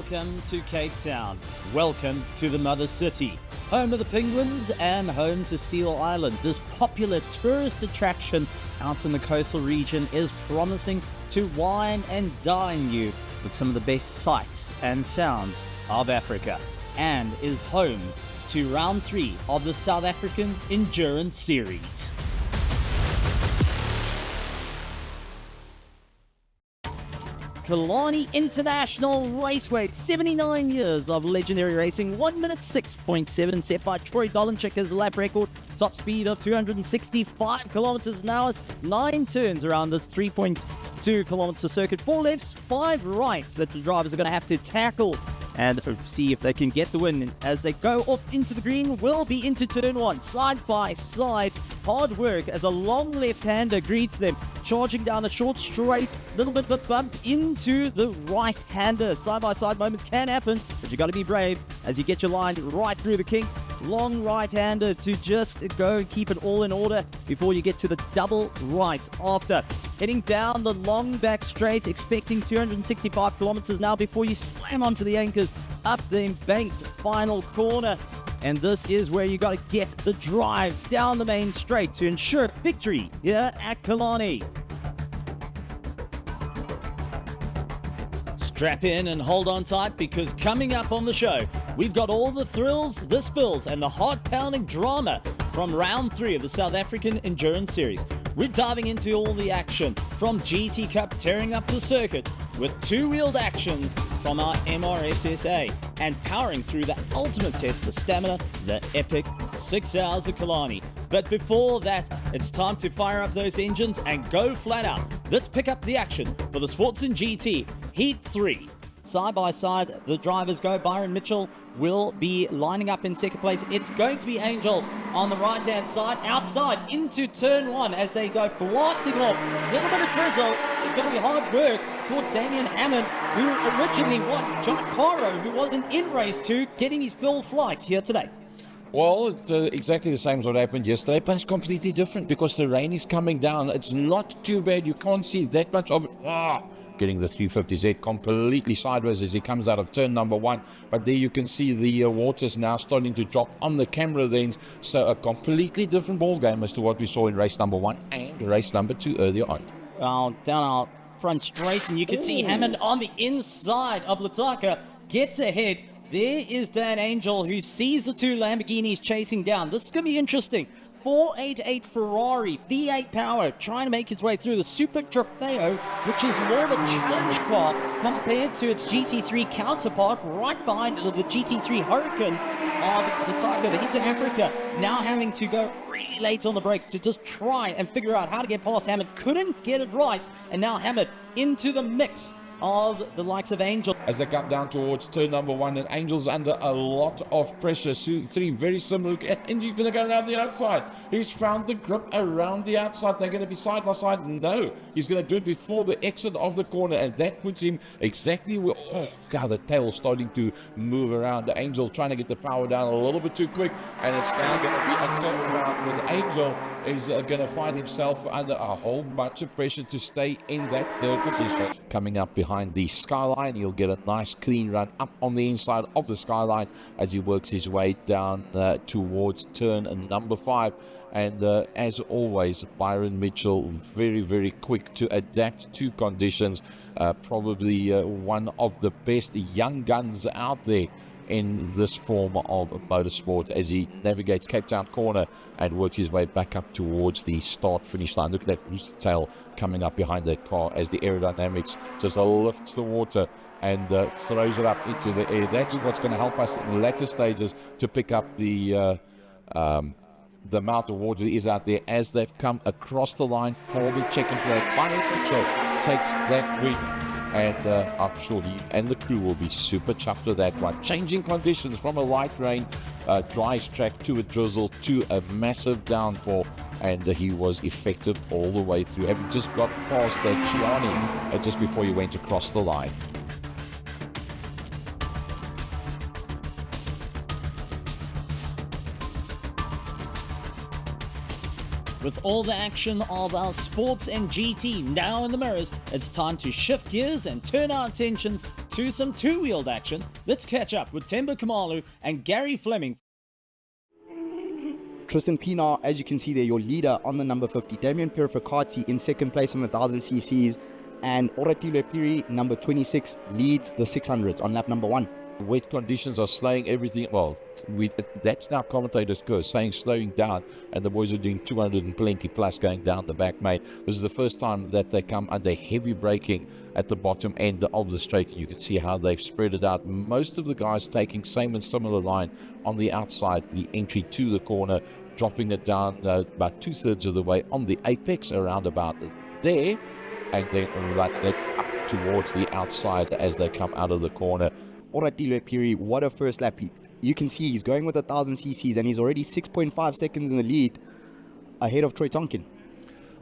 Welcome to Cape Town. Welcome to the Mother City. Home of the Penguins and home to Seal Island. This popular tourist attraction out in the coastal region is promising to wine and dine you with some of the best sights and sounds of Africa, and is home to round 3 of the South African Endurance Series. Killarney International Raceway, 79 years of legendary racing, 1 minute 6.7 set by Troy Dolenchik as lap record, top speed of 265 kilometers an hour, 9 turns around this 3.2 kilometer circuit, 4 lefts, 5 rights that the drivers are going to have to tackle and see if they can get the win. As they go off into the green, will be into turn 1, side by side, hard work as a long left-hander greets them, charging down a short straight, little bit of a bump into the right-hander. Side-by-side moments can happen, but you got to be brave as you get your line right through the kink. Long right-hander to just go and keep it all in order before you get to the double right after. Heading down the long back straight, expecting 265 kilometers now before you slam onto the anchors up the embanked final corner. And this is where you got to get the drive down the main straight to ensure victory here at Killarney. Strap in and hold on tight, because coming up on the show, we've got all the thrills, the spills, and the heart-pounding drama from round 3 of the South African Endurance Series. We're diving into all the action from GT Cup tearing up the circuit with two-wheeled actions from our MRSSA and powering through the ultimate test of stamina, the epic 6 hours of Killarney. But before that, it's time to fire up those engines and go flat out. Let's pick up the action for the Sports in GT Heat 3. Side by side, the drivers go. Byron Mitchell will be lining up in second place. It's going to be Angel on the right-hand side, outside into turn 1 as they go blasting off. A little bit of drizzle. It's going to be hard work for Damien Hammond, who originally won. John Caro, who wasn't in race 2, getting his full flight here today. Well, it's exactly the same as what happened yesterday, but it's completely different because the rain is coming down. It's not too bad. You can't see that much of it. Getting the 350Z completely sideways as he comes out of turn number 1. But there you can see the water's now starting to drop on the camera lens. So a completely different ball game as to what we saw in race number 1 and race number 2 earlier on. Well, down our front straight, and you can see Hammond on the inside of Lataka, gets ahead. There is Dan Angel, who sees the 2 Lamborghinis chasing down. This is going to be interesting. 488 Ferrari, V8 power, trying to make its way through the Super Trofeo, which is more of a challenge car compared to its GT3 counterpart right behind the GT3 Hurricane of the Tiger, the Into Africa, now having to go really late on the brakes to just try and figure out how to get past Hammond. Couldn't get it right, and now Hammond into the mix of the likes of Angel. As they come down towards turn number 1, and Angel's under a lot of pressure. 3 very similar, and he's going to go around the outside. He's found the grip around the outside. They're going to be side by side. No, he's going to do it before the exit of the corner, and that puts him exactly where, oh God, the tail's starting to move around. The Angel trying to get the power down a little bit too quick, and it's now going to be a turnaround with Angel is going to find himself under a whole bunch of pressure to stay in that 3rd position. Coming up behind the skyline, he'll get a nice clean run up on the inside of the skyline as he works his way down towards turn number 5. And as always, Byron Mitchell very, very quick to adapt to conditions. Probably one of the best young guns out there in this form of motorsport as he navigates Cape Town corner and works his way back up towards the start-finish line. Look at that rooster tail coming up behind that car as the aerodynamics just lifts the water and throws it up into the air. That's what's going to help us in the latter stages to pick up the amount of water that is out there as they've come across the line for the check-in flag. Byron Mitchell takes that win. And I'm sure he and the crew will be super chuffed with that one. Changing conditions from a light rain, dry track to a drizzle to a massive downpour, and he was effective all the way through. Having just got past Killarney just before he went across the line. With all the action of our sports and GT now in the mirrors, it's time to shift gears and turn our attention to some two-wheeled action. Let's catch up with Temba Kamalu and Gary Fleming. Tristan Pienaar, as you can see there, your leader on the number 50. Damien Purificati in second place on the 1000ccs. And Oratile Piri, number 26, leads the 600 on lap number 1. Wet conditions are slowing everything. Well, that's now commentators' curse, saying slowing down, and the boys are doing 200 and plenty plus going down the back, mate. This is the first time that they come under heavy braking at the bottom end of the straight. You can see how they've spread it out. Most of the guys taking same and similar line on the outside, the entry to the corner, dropping it down about 2/3 of the way on the apex, around about there, and then right up towards the outside as they come out of the corner. Oratile Piri, what a first lap. You can see he's going with 1000ccs and he's already 6.5 seconds in the lead ahead of Troy Tonkin.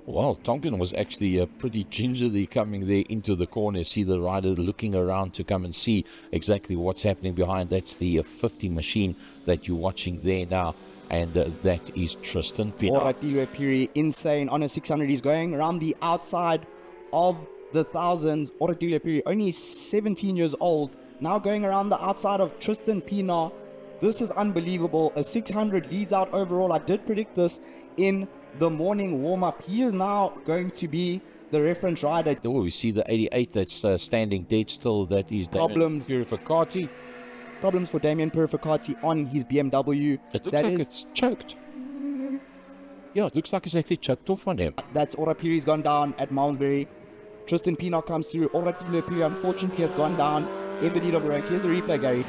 Well, Tonkin was actually pretty gingerly coming there into the corner. See the rider looking around to come and see exactly what's happening behind. That's the 50 machine that you're watching there now. And that is Tristan Pienaar. Oratile Piri, insane on a 600. He's going around the outside of the thousands. Oratile Piri, only 17 years old, now going around the outside of Tristan Pienaar. This is unbelievable. A 600 leads out overall. I did predict this in the morning warm-up. He is now going to be the reference rider. Oh, we see the 88 that's standing dead still. That is Problems. Purificati. Problems for Damien Purificati on his BMW. It looks like it's choked. Yeah, it looks like it's actually choked off on him. That's Piri's gone down at Malmesbury. Tristan Pienaar comes through. Oratile Piri unfortunately has gone down in the lead of the race. Here's the replay, Gary.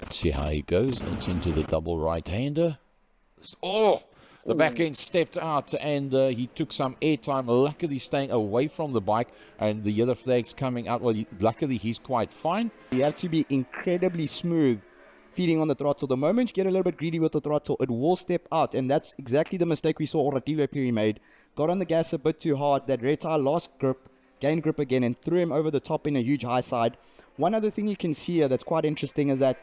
Let's see how he goes. It's into the double right-hander. Oh! The back end stepped out and he took some airtime, luckily staying away from the bike, and the yellow flag's coming out. Well, luckily he's quite fine. You have to be incredibly smooth feeding on the throttle. The moment you get a little bit greedy with the throttle, it will step out, and that's exactly the mistake we saw Oratile Piri made. Got on the gas a bit too hard. That red tire lost grip, gained grip again, and threw him over the top in a huge high side. One other thing you can see here that's quite interesting is that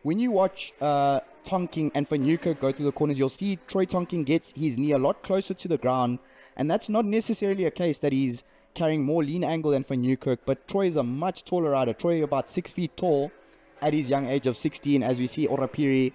when you watch Tonkin and Van Nieuwkerk go through the corners, you'll see Troy Tonkin gets his knee a lot closer to the ground, and that's not necessarily a case that he's carrying more lean angle than Van Nieuwkerk, but Troy is a much taller rider. Troy about 6 feet tall at his young age of 16, as we see Orapiri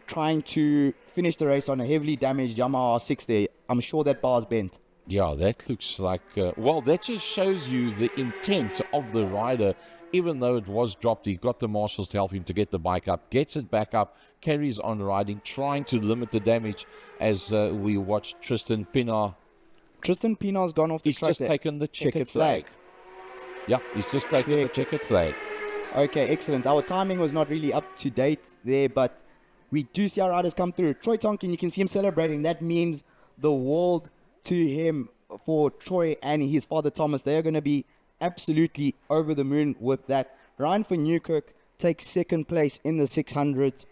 trying to finish the race on a heavily damaged Yamaha R6 there. I'm sure that bar's bent. Yeah, that looks like... well, that just shows you the intent of the rider. Even though it was dropped, he got the marshals to help him to get the bike up, gets it back up, carries on riding, trying to limit the damage as we watch Tristan Pienaar. Tristan Pienaar's gone off the track. He's just taken the checkered flag. Yeah, he's just taken the checkered flag. Okay, excellent. Our timing was not really up to date there, but we do see our riders come through. Troy Tonkin, you can see him celebrating. That means the world to him for Troy and his father Thomas. They are going to be absolutely over the moon with that. Ryan Van Nieuwkerk takes second place in the 600.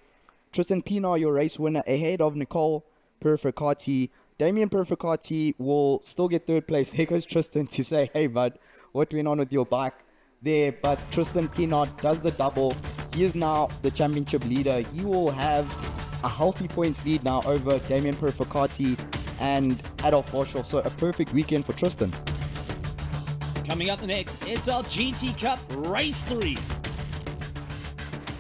Tristan Pienaar, your race winner, ahead of Nicole Purificati. Damien Purificati will still get third place. There goes Tristan to say, hey bud, what went on with your bike there? But Tristan Pienaar does the double. He is now the championship leader. He will have a healthy points lead now over Damien Purificati and Adolf Boschoff. So a perfect weekend for Tristan. Coming up next, it's our GT Cup Race 3.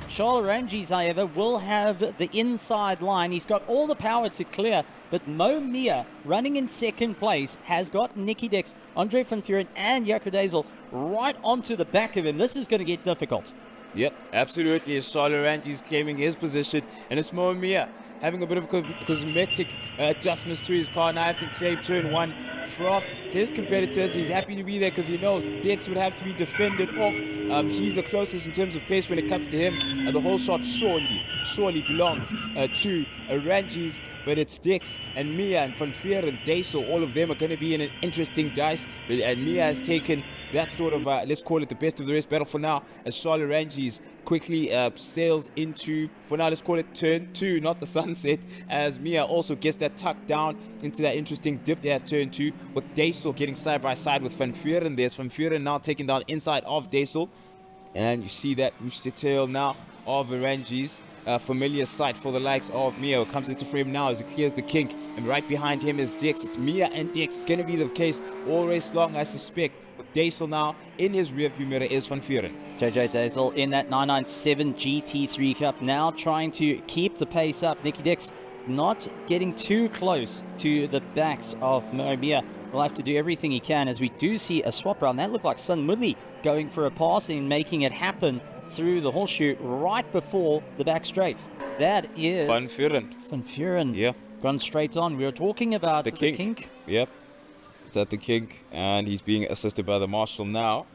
Charles Ranges, however, will have the inside line. He's got all the power to clear, but Mo Mia, running in second place, has got Nicky Dix, Andre van Vuren, and Jaco Dezel right onto the back of him. This is going to get difficult. Yep, absolutely. As Charles Ranges claiming his position, and it's Mo Mia having a bit of cosmetic adjustments to his car. Now having to claim turn one from his competitors. He's happy to be there because he knows Dex would have to be defended off. He's the closest in terms of pace when it comes to him. The whole shot surely belongs to Ranges, but it's Dex and Mia and Van Vuren and Dezel. All of them are going to be in an interesting dice. And Mia has taken that sort of, let's call it the best of the rest battle for now, as Charles Ranges quickly sails into, for now, let's call it turn 2, not the sunset, as Mia also gets that tucked down into that interesting dip there at turn 2, with Dezel getting side by side with Van Vuren. There's Van Vuren now taking down inside of Dezel, and you see that rooster tail now of Ranges. Familiar sight for the likes of Mia, who comes into frame now as he clears the kink, and right behind him is Dex. It's Mia and Dex. It's going to be the case all race long, I suspect, with Diesel now in his rearview mirror is Van Vuren. JJ Diesel in that 997 GT3 Cup, now trying to keep the pace up. Nicky Dix not getting too close to the backs of Moamia. Will have to do everything he can, as we do see a swap round. That looked like Sun Mudley going for a pass and making it happen through the horseshoe right before the back straight. That is Van Vuren. Van Vuren. Yeah. Gone straight on. We were talking about The kink. Yep. It's at the kink, and he's being assisted by the marshal now.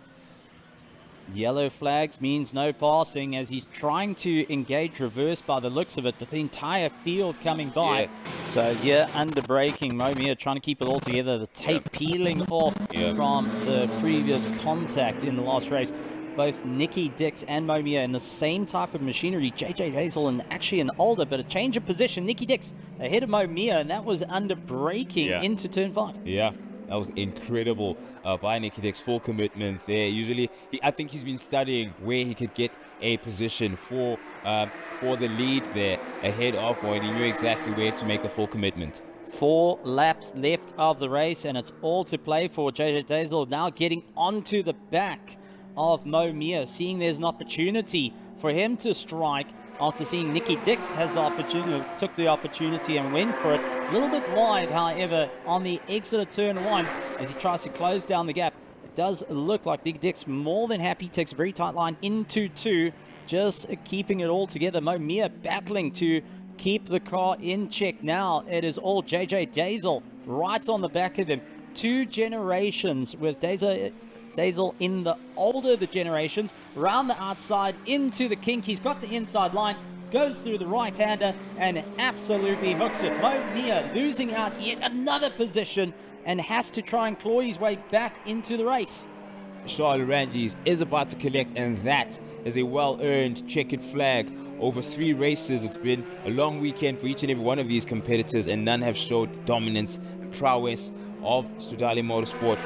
Yellow flags means no passing, as he's trying to engage reverse by the looks of it, but the entire field coming by. Yeah. So yeah, under braking, Moamia trying to keep it all together. The tape peeling off from the previous contact in the last race. Both Nicky Dix and Moamia in the same type of machinery. JJ Hazel and actually an older, but a change of position. Nicky Dix ahead of Moamia, and that was under braking into turn 5. Yeah, that was incredible by Nicky Dix. Full commitment there. Usually, I think he's been studying where he could get a position for the lead there ahead of Moy, and he knew exactly where to make the full commitment. 4 laps left of the race, and it's all to play for. JJ Diesel now getting onto the back of Moamia, seeing there's an opportunity for him to strike after seeing Nicky Dix has the opportunity, took the opportunity and went for it. A little bit wide, however, on the exit of turn 1 as he tries to close down the gap. It does look like Nicky Dix more than happy, takes a very tight line into 2, just keeping it all together. Moamia battling to keep the car in check. Now it is all JJ Diesel right on the back of him. 2 generations with Diesel in the older the generations, round the outside into the kink. He's got the inside line, goes through the right-hander and absolutely hooks it. Moamia losing out yet another position and has to try and claw his way back into the race. Charles Ranges is about to collect, and that is a well-earned checkered flag. Over 3 races, it's been a long weekend for each and every one of these competitors, and none have showed dominance and prowess of Stradale Motorsport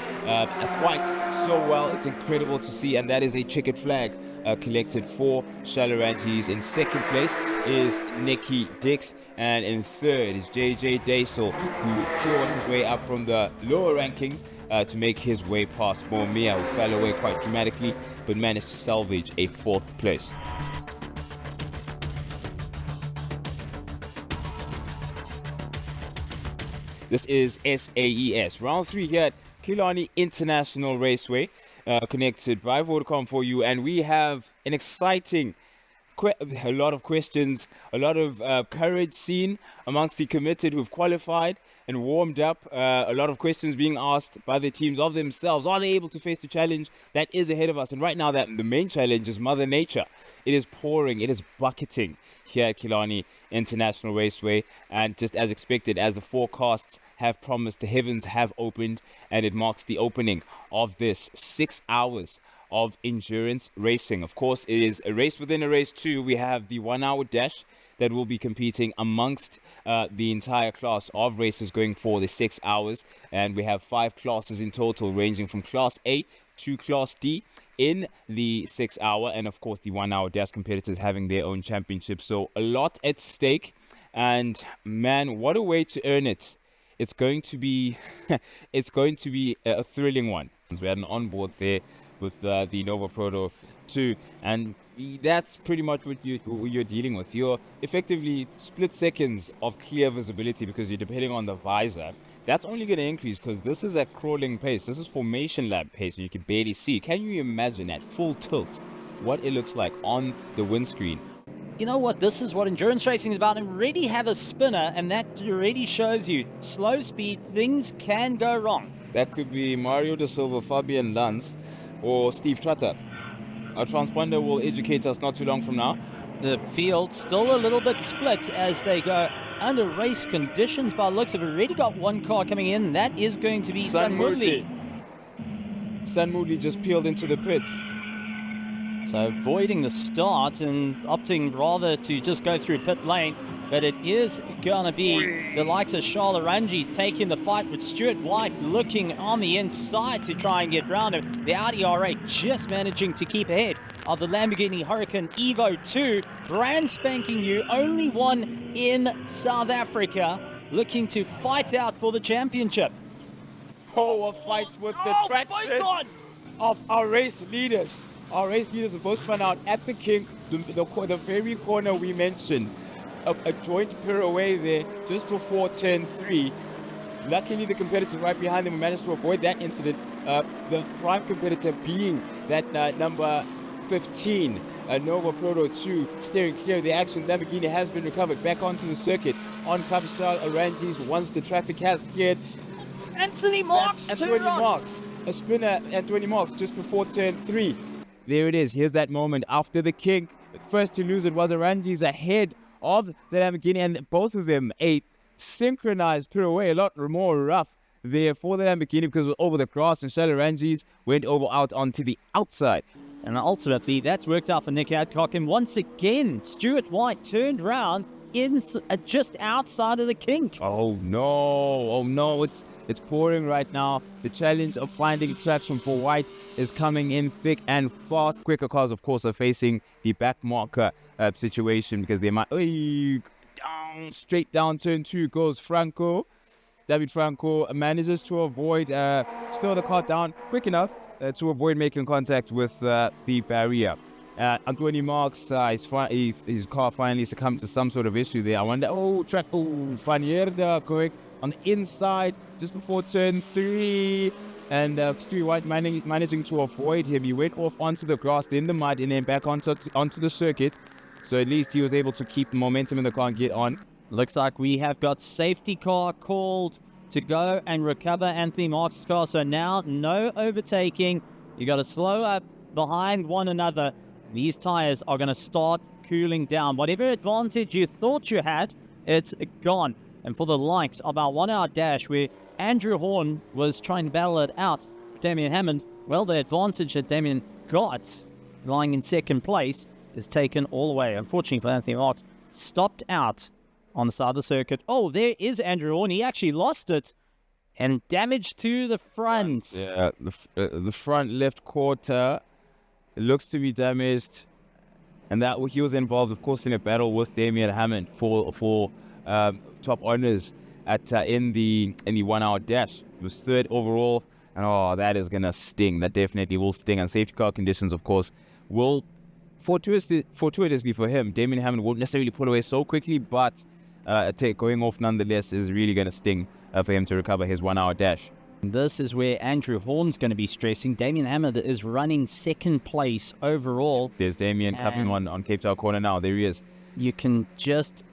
quite so well. It's incredible to see, and that is a checkered flag collected for Shalaranjis. In second place is Nicky Dix, and in third is JJ Diesel, who clawed his way up from the lower rankings to make his way past Moamia, who fell away quite dramatically but managed to salvage a 4th place. This is SAES. Round 3 here at Killarney International Raceway, connected by Vodacom for you. And we have an exciting, a lot of questions, a lot of courage seen amongst the committed who've qualified and warmed up. A lot of questions being asked by the teams of themselves. Are they able to face the challenge that is ahead of us? And right now, the main challenge is Mother Nature. It is pouring, it is bucketing here at Killarney International Raceway, and just as expected, as the forecasts have promised, the heavens have opened, and it marks the opening of this 6 hours of endurance racing. Of course, it is a race within a race too. We have the 1 hour dash that will be competing amongst the entire class of races going for the 6 hours, and we have 5 classes in total, ranging from Class A to Class D in the 6 hour, and of course the 1 hour dash competitors having their own championship. So a lot at stake, and man, what a way to earn it. It's going to be a thrilling one. We had an onboard there with the Nova Proto 2, and that's pretty much what you're dealing with. You're effectively split seconds of clear visibility because you're depending on the visor. That's only going to increase because this is at crawling pace. This is formation lap pace, so you can barely see. Can you imagine at full tilt what it looks like on the windscreen? You know what? This is what endurance racing is about, and already have a spinner, and that already shows you slow speed, things can go wrong. That could be Mario da Silva, Fabian Lanz, or Steve Trotter. Our transponder will educate us not too long from now. The field still a little bit split as they go under race conditions. By the looks of it, already got one car coming in. That is going to be Sun Mudley. Sun Mudley just peeled into the pits. So avoiding the start and opting rather to just go through pit lane. But it is going to be the likes of Charles Ranges taking the fight with Stuart White looking on the inside to try and get round him. The Audi R8 just managing to keep ahead of the Lamborghini Huracan Evo 2. Brand spanking new, only one in South Africa, looking to fight out for the championship. Oh, a fight with the traction. of our race leaders. Our race leaders have both spun out at the kink, the very corner we mentioned. A joint pirouette there just before turn 3. Luckily, the competitor right behind them managed to avoid that incident. The prime competitor being that number 15, Nova Proto 2, steering clear of the action. Lamborghini has been recovered back onto the circuit on Capital Arangis once the traffic has cleared. Anthony Marks, Anthony Marks, a spinner, Anthony Marks just before turn 3. There it is. Here's that moment after the kink. First to lose it was Arangis ahead of the Lamborghini, and both of them a synchronized pirouette, a lot more rough there for the Lamborghini because it was over the grass, and Arangis went out onto the outside. And ultimately, that's worked out for Nick Adcock. And once again, Stuart White turned round just outside of the kink. Oh no, it's pouring right now. The challenge of finding traction for White is coming in thick and fast. Quicker cars, of course, are facing the back marker situation because they might straight down turn 2 goes Franco. David Franco manages to avoid slow the car down quick enough to avoid making contact with the barrier. Anthony Marks, his car finally succumbed to some sort of issue there. I wonder, Fanierda, correct, on the inside just before turn 3. And Stewie White managing to avoid him. He went off onto the grass, then the mud, and then back onto the circuit. So at least he was able to keep the momentum in the car and get on. Looks like we have got safety car called to go and recover Anthony Marks' car. So now no overtaking. You got to slow up behind one another. These tires are going to start cooling down. Whatever advantage you thought you had, it's gone. And for the likes of our 1 hour dash where Andrew Horn was trying to battle it out, Damien Hammond, well, the advantage that Damien got lying in second place is taken all away. Unfortunately for Anthony Marks, stopped out on the side of the circuit. Oh, there is Andrew Horn. He actually lost it and damage to the front. Yeah, the front left quarter looks to be damaged, and that he was involved, of course, in a battle with Damien Hammond for top honors in the 1 hour dash. He was third overall, and that is gonna sting. That definitely will sting. And safety car conditions, of course, will fortuitously for him. Damien Hammond won't necessarily pull away so quickly, but going off nonetheless is really gonna sting for him to recover his 1 hour dash. This is where Andrew Horn's going to be stressing. Damien Hammond is running second place overall. There's Damien coming on Cape Town corner now. There he is. You can just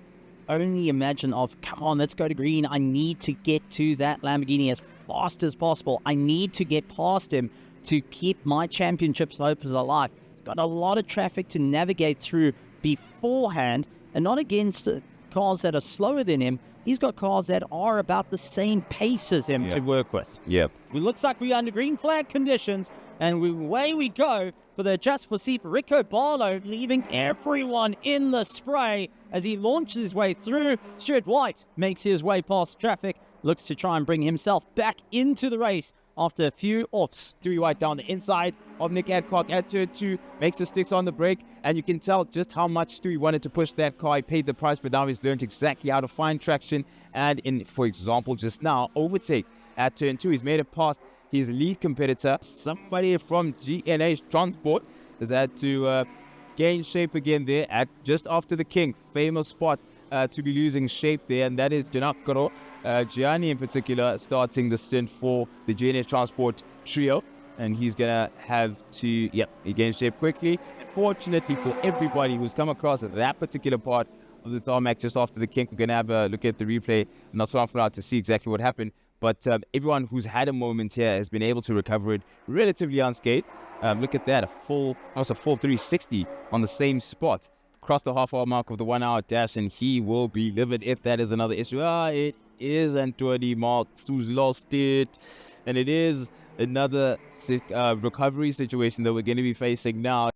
only imagine come on, let's go to green. I need to get to that Lamborghini as fast as possible. I need to get past him to keep my championship hopes alive. He's got a lot of traffic to navigate through beforehand, and not against cars that are slower than him. He's got cars that are about the same pace as him to work with. Yep. It looks like we're under green flag conditions, and away we go for the Just for Seep. Rico Barlow leaving everyone in the spray as he launches his way through. Stuart White makes his way past traffic, looks to try and bring himself back into the race after a few offs. Stewie White down the inside of Nick Adcock at turn 2, makes the sticks on the brake, and you can tell just how much Stewie wanted to push that car. He paid the price, but now he's learned exactly how to find traction, and for example, just now, overtake at turn 2. He's made it past his lead competitor. Somebody from GNH Transport has had to gain shape again there at just after the King. Famous spot to be losing shape there, and that is Janakaro. Gianni in particular starting the stint for the GNH Transport trio, and he's gonna have to he gains shape quickly. Fortunately for everybody who's come across that particular part of the tarmac just after the kink, we're gonna have a look at the replay not so far out to see exactly what happened, but everyone who's had a moment here has been able to recover it relatively unscathed. Look at that, a full 360 on the same spot. Crossed the half-hour mark of the 1 hour dash, and he will be livid if that is another issue. It is Anthony Marks who's lost it, and it is another recovery situation that we're going to be facing now.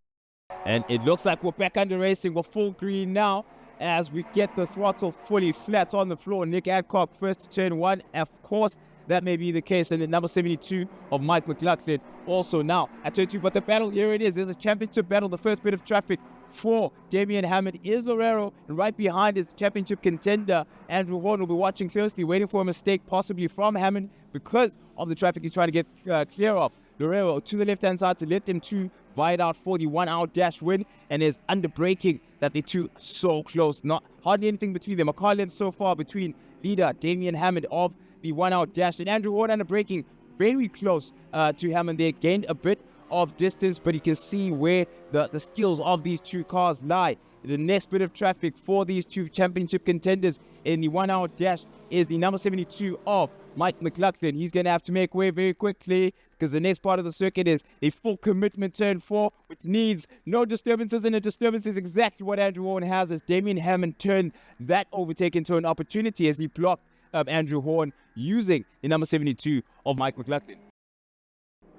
And it looks like we're back under racing. We're full green now as we get the throttle fully flat on the floor. Nick Adcock first to turn 1. Of course, that may be the case. And the number 72 of Mike McLaughlin also now at turn 2. But the battle, here it is. There's a championship battle. The first bit of traffic for Damien Hammond is Lorero, and right behind is the championship contender Andrew Horn. Will be watching closely, waiting for a mistake possibly from Hammond because of the traffic he's trying to get clear of. Lorero to the left-hand side to let them two fight out for the 1 hour dash win, and is under braking that the two are so close, not hardly anything between them. A car length so far between leader Damien Hammond of the 1 hour dash and Andrew Horn under braking very close to Hammond there, gained a bit of distance, but you can see where the skills of these two cars lie. The next bit of traffic for these two championship contenders in the 1 hour dash is the number 72 of Mike McLaughlin. He's going to have to make way very quickly because the next part of the circuit is a full commitment turn 4, which needs no disturbances, and a disturbance is exactly what Andrew Horn has, as Damien Hammond turned that overtake into an opportunity as he blocked Andrew Horn using the number 72 of Mike McLaughlin.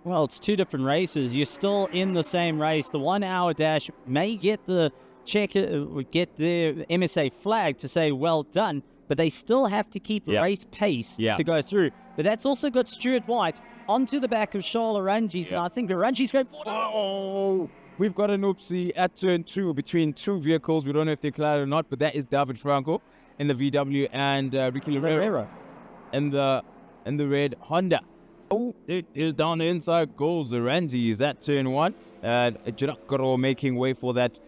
Well, it's two different races. You're still in the same race. The 1 hour dash may get the get the MSA flag to say well done, but they still have to keep race pace to go through. But that's also got Stuart White onto the back of Charles Oranges, and I think Oranges going forward. Oh, we've got an oopsie at turn 2 between two vehicles. We don't know if they're collided or not, but that is David Franco in the VW and Ricky Lorero in the red Honda. Oh, it is down the inside goes Oranges at turn 1. Giacomo making way for that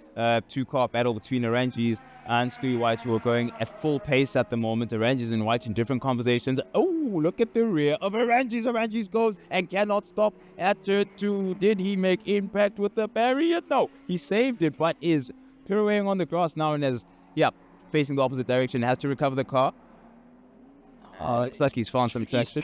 two-car battle between Oranges and Stewie White, who are going at full pace at the moment. Oranges and White in different conversations. Oh, look at the rear of Oranges. Oranges goes and cannot stop at turn 2. Did he make impact with the barrier? No, he saved it, but is pirouetting on the grass now and is, facing the opposite direction. Has to recover the car. Looks like he's found some traction.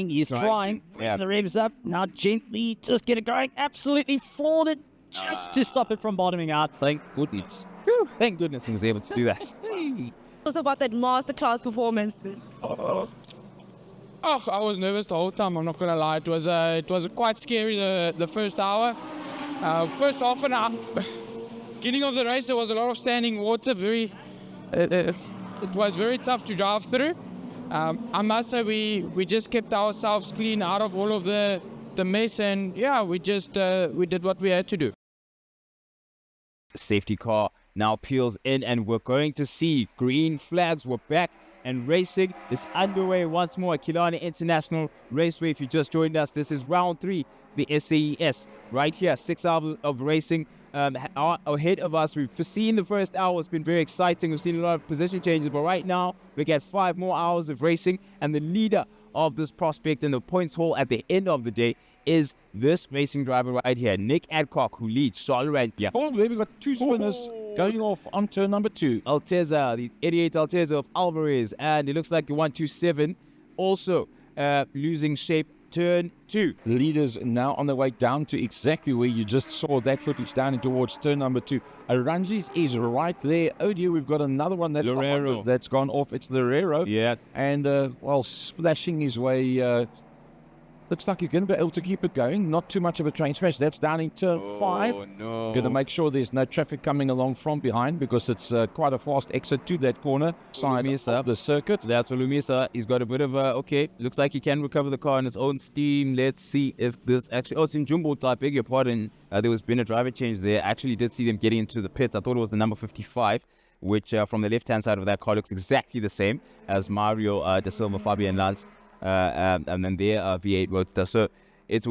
He's trying. Yeah. The revs up. Now gently just get it going. Absolutely floored it just to stop it from bottoming out. Thank goodness. Whew, thank goodness he was able to do that. Also about that masterclass performance. Oh, I was nervous the whole time. I'm not gonna lie. It was quite scary the first hour. First half an hour, beginning of the race, there was a lot of standing water. It was very tough to drive through. I must say we just kept ourselves clean out of all of the mess, and we did what we had to do. Safety car now peels in, and we're going to see green flags. We're back and racing is underway once more at Killarney International Raceway. If you just joined us, this is round 3, the SAES right here. 6 hours of racing ahead of us. We've seen the first hour. It's been very exciting. We've seen a lot of position changes, but right now we get 5 more hours of racing, and the leader of this prospect in the points haul at the end of the day is this racing driver right here, Nick Adcock, who leads Charleroi. Oh, there we got 2 spinners going off on turn number 2. Alteza, the 88 Alteza of Alvarez, and it looks like the 127 also losing shape. Turn 2. The leaders now on their way down to exactly where you just saw that footage, down towards turn number 2. Aranjis is right there. Oh dear, we've got another one that's gone off. It's Lorero. Yeah. And, splashing his way. Looks like he's going to be able to keep it going. Not too much of a train smash. That's down in turn 5. Oh, no. Going to make sure there's no traffic coming along from behind, because it's quite a fast exit to that corner side of the circuit. That's Olumisa. He's got a bit of a, looks like he can recover the car on its own steam. Let's see if this actually, it's in Jumbo, I beg your pardon. There was been a driver change there. I actually did see them getting into the pits. I thought it was the number 55, which from the left-hand side of that car looks exactly the same as Mario Da Silva, Fabian Lantz. And then their V8 Roadster. So it's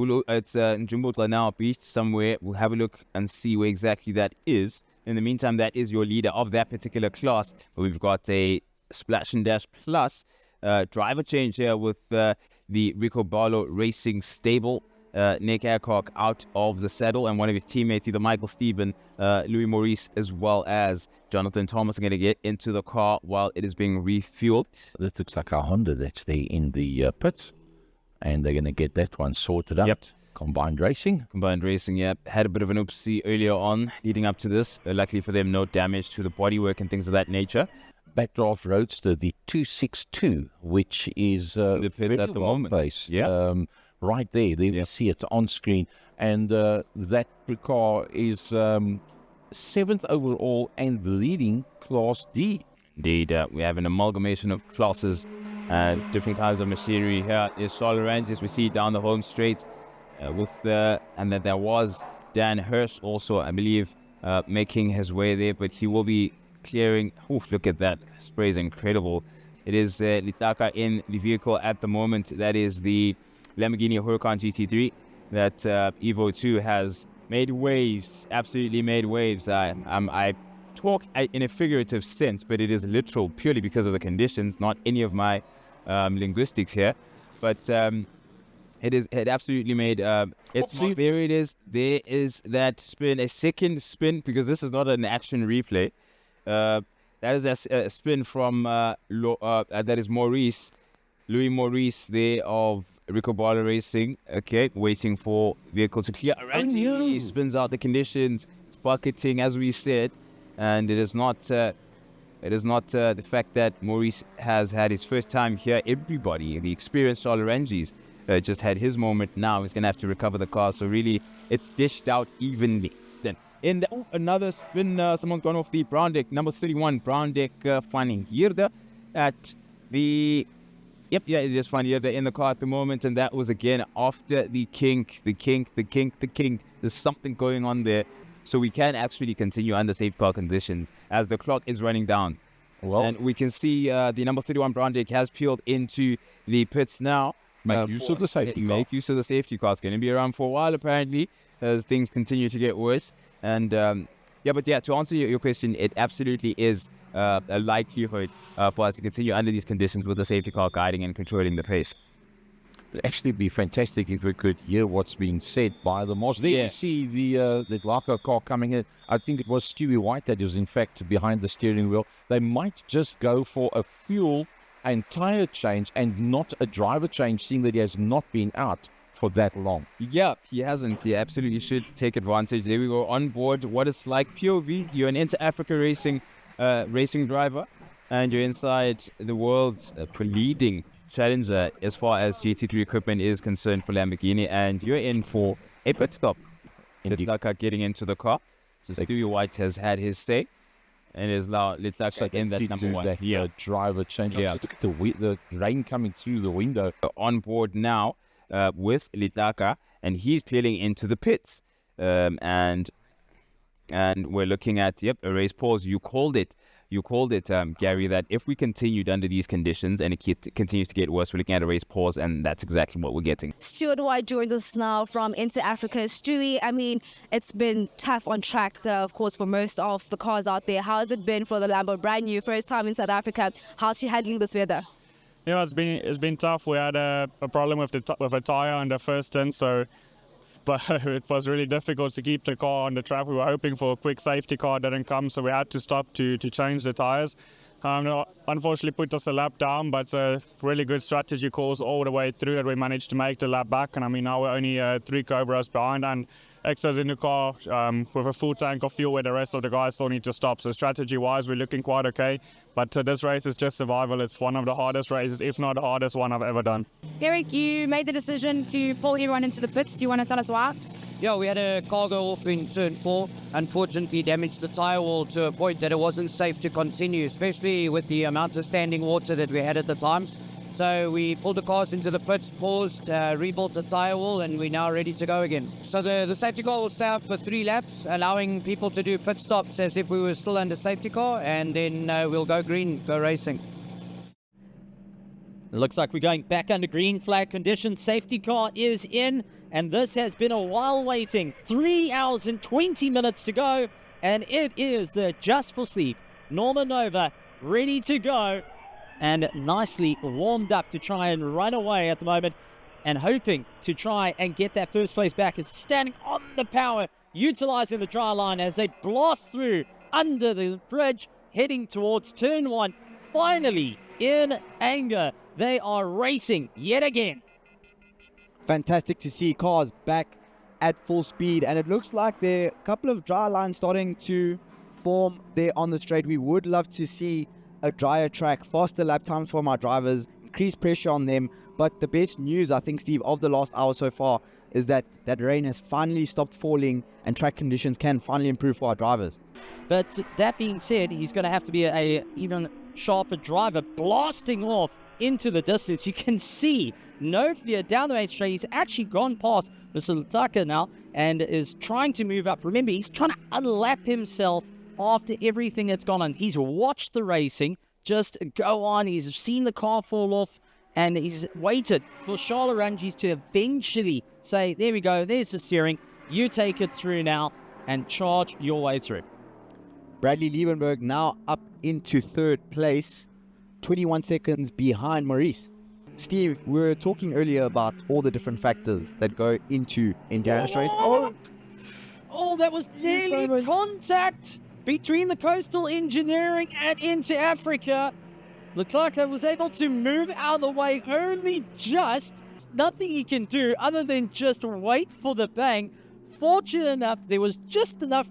in Jumbo now, beached somewhere. We'll have a look and see where exactly that is. In the meantime, that is your leader of that particular class. We've got a Splash and Dash Plus driver change here with the Rico Barlow Racing stable. Nick Adcock out of the saddle, and one of his teammates, either Michael Stephen, Louis Maurice, as well as Jonathan Thomas, are going to get into the car while it is being refueled. This looks like a Honda that's there in the pits, and they're going to get that one sorted out. Yep. Combined Racing, yeah. Had a bit of an oopsie earlier on leading up to this. Luckily for them, no damage to the bodywork and things of that nature. Backdraft Roadster, the 262, which is the pits at the moment. Placed. Yeah. Right there, you see it on screen, and that car is 7th overall and leading Class D. Indeed, we have an amalgamation of classes and different kinds of machinery. Here is Charleroi, as we see down the home straight, and that there was Dan Hirsch also, I believe, making his way there, but he will be clearing. Look at that, spray is incredible. It is Litaka in the vehicle at the moment. That is the Lamborghini Huracan GT3. that Evo 2 has made waves, absolutely made waves. I talk in a figurative sense, but it is literal purely because of the conditions, not any of my linguistics here. But it absolutely made there it is. There is that spin, a second spin, because this is not an action replay. That is a spin from that is Louis Maurice there of Rico Bala Racing. Okay, waiting for vehicle to clear. He spins out the conditions. It's bucketing, as we said, and it is not the fact that Maurice has had his first time here. Everybody, the experienced Oranges, just had his moment. Now he's going to have to recover the car. So really, it's dished out evenly. Then another spin. Someone's gone off the brown deck. Number 31, brown deck, finding Hirde at the... Yep, yeah, it is fine. They're in the car at the moment, and that was again after the kink. There's something going on there, so we can actually continue under safe car conditions as the clock is running down. Well, and we can see the number 31 brown deck has peeled into the pits now. Make use of the safety car. Make use of the safety car. It's going to be around for a while apparently, as things continue to get worse. And to answer your question, it absolutely is a likelihood for us to continue under these conditions with the safety car guiding and controlling the pace. It'd actually be fantastic if we could hear what's being said by the Moss. There you see the Laka car coming in. I think it was Stewie White that is in fact behind the steering wheel. They might just go for a fuel and tyre change and not a driver change, seeing that he has not been out for that long. Yeah, he hasn't. He absolutely should take advantage. There we go, on board. What it's like, POV, you're an Inter-Africa racing driver, and you're inside the world's leading challenger as far as GT3 equipment is concerned for Lamborghini, and you're in for a pit stop. Litlaka getting into the car. So Stewie White has had his say, and is now Litlaka in that number one. Driver change. Yeah. Look at the rain coming through the window. On board now with Litlaka, and he's peeling into the pits. And we're looking at, a race pause. You called it, Gary, that if we continued under these conditions and it continues to get worse, we're looking at a race pause, and that's exactly what we're getting. Stuart White joins us now from Inter-Africa. Stewie, I mean, it's been tough on track, of course, for most of the cars out there. How has it been for the Lambo, brand new, first time in South Africa? How's she handling this weather? Yeah, it's been tough. We had a problem with a tire on the first stint, but it was really difficult to keep the car on the track. We were hoping for a quick safety car, didn't come, so we had to stop to change the tires. Unfortunately put us a lap down, but really good strategy calls all the way through that we managed to make the lap back. And I mean, now we're only 3 Cobras behind, and Exa's in the car with a full tank of fuel where the rest of the guys still need to stop. So strategy-wise, we're looking quite okay. But this race is just survival. It's one of the hardest races, if not the hardest one I've ever done. Eric, you made the decision to pull everyone into the pits. Do you want to tell us why? Yeah, we had a car go off in turn 4. Unfortunately, damaged the tyre wall to a point that it wasn't safe to continue, especially with the amount of standing water that we had at the time. So we pulled the cars into the pits, paused, rebuilt the tyre wall, and we're now ready to go again. So the safety car will stay out for 3 laps, allowing people to do pit stops as if we were still under safety car, and then we'll go green, go racing. It looks like we're going back under green flag conditions. Safety car is in, and this has been a while waiting. 3 hours and 20 minutes to go, and it is the Just for Sleep Norma Nova ready to go and nicely warmed up to try and run away at the moment, and hoping to try and get that first place back. It's standing on the power, utilizing the dry line as they blast through under the bridge, heading towards turn 1. Finally, in anger, they are racing yet again. Fantastic to see cars back at full speed, and it looks like there are a couple of dry lines starting to form there on the straight. We would love to see a drier track, faster lap times for my drivers, increase pressure on them. But the best news, I think, Steve, of the last hour so far is that rain has finally stopped falling and track conditions can finally improve for our drivers. But that being said, he's going to have to be a even sharper driver, blasting off into the distance. You can see no fear down the main straight. He's actually gone past Mr. Lutaka now and is trying to move up. Remember, he's trying to unlap himself after everything that's gone on. He's watched the racing just go on. He's seen the car fall off and he's waited for Charlotte Ranjis to eventually say, there we go, there's the steering, you take it through now and charge your way through. Bradley Liebenberg now up into third place, 21 seconds behind Maurice. Steve, we were talking earlier about all the different factors that go into endurance race. Oh, that was nearly contact between the Coastal Engineering and Into Africa. Leclerc was able to move out of the way only just. Nothing he can do other than just wait for the bang. Fortunate enough, there was just enough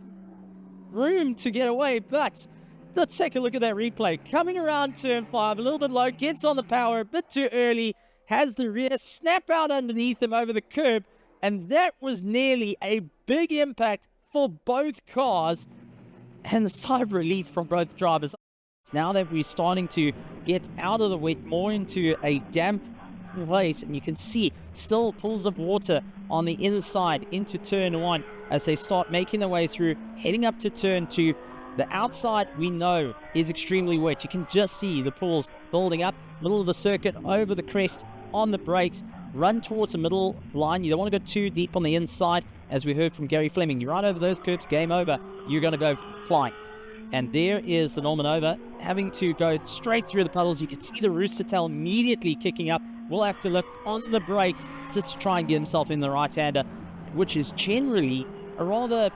room to get away, but let's take a look at that replay. Coming around turn 5, a little bit low, gets on the power a bit too early, has the rear snap out underneath him over the curb, and that was nearly a big impact for both cars, and a sigh of relief from both drivers. Now that we're starting to get out of the wet, more into a damp place, and you can see still pools of water on the inside into turn 1 as they start making their way through, heading up to turn 2. The outside we know is extremely wet. You can just see the pools building up, middle of the circuit, over the crest, on the brakes, run towards the middle line. You don't want to go too deep on the inside, as we heard from Gary Fleming. You run over those curbs, game over, you're going to go flying. And there is the Norman Over, having to go straight through the puddles. You can see the rooster tail immediately kicking up. Will have to lift on the brakes just to try and get himself in the right-hander, which is generally a rather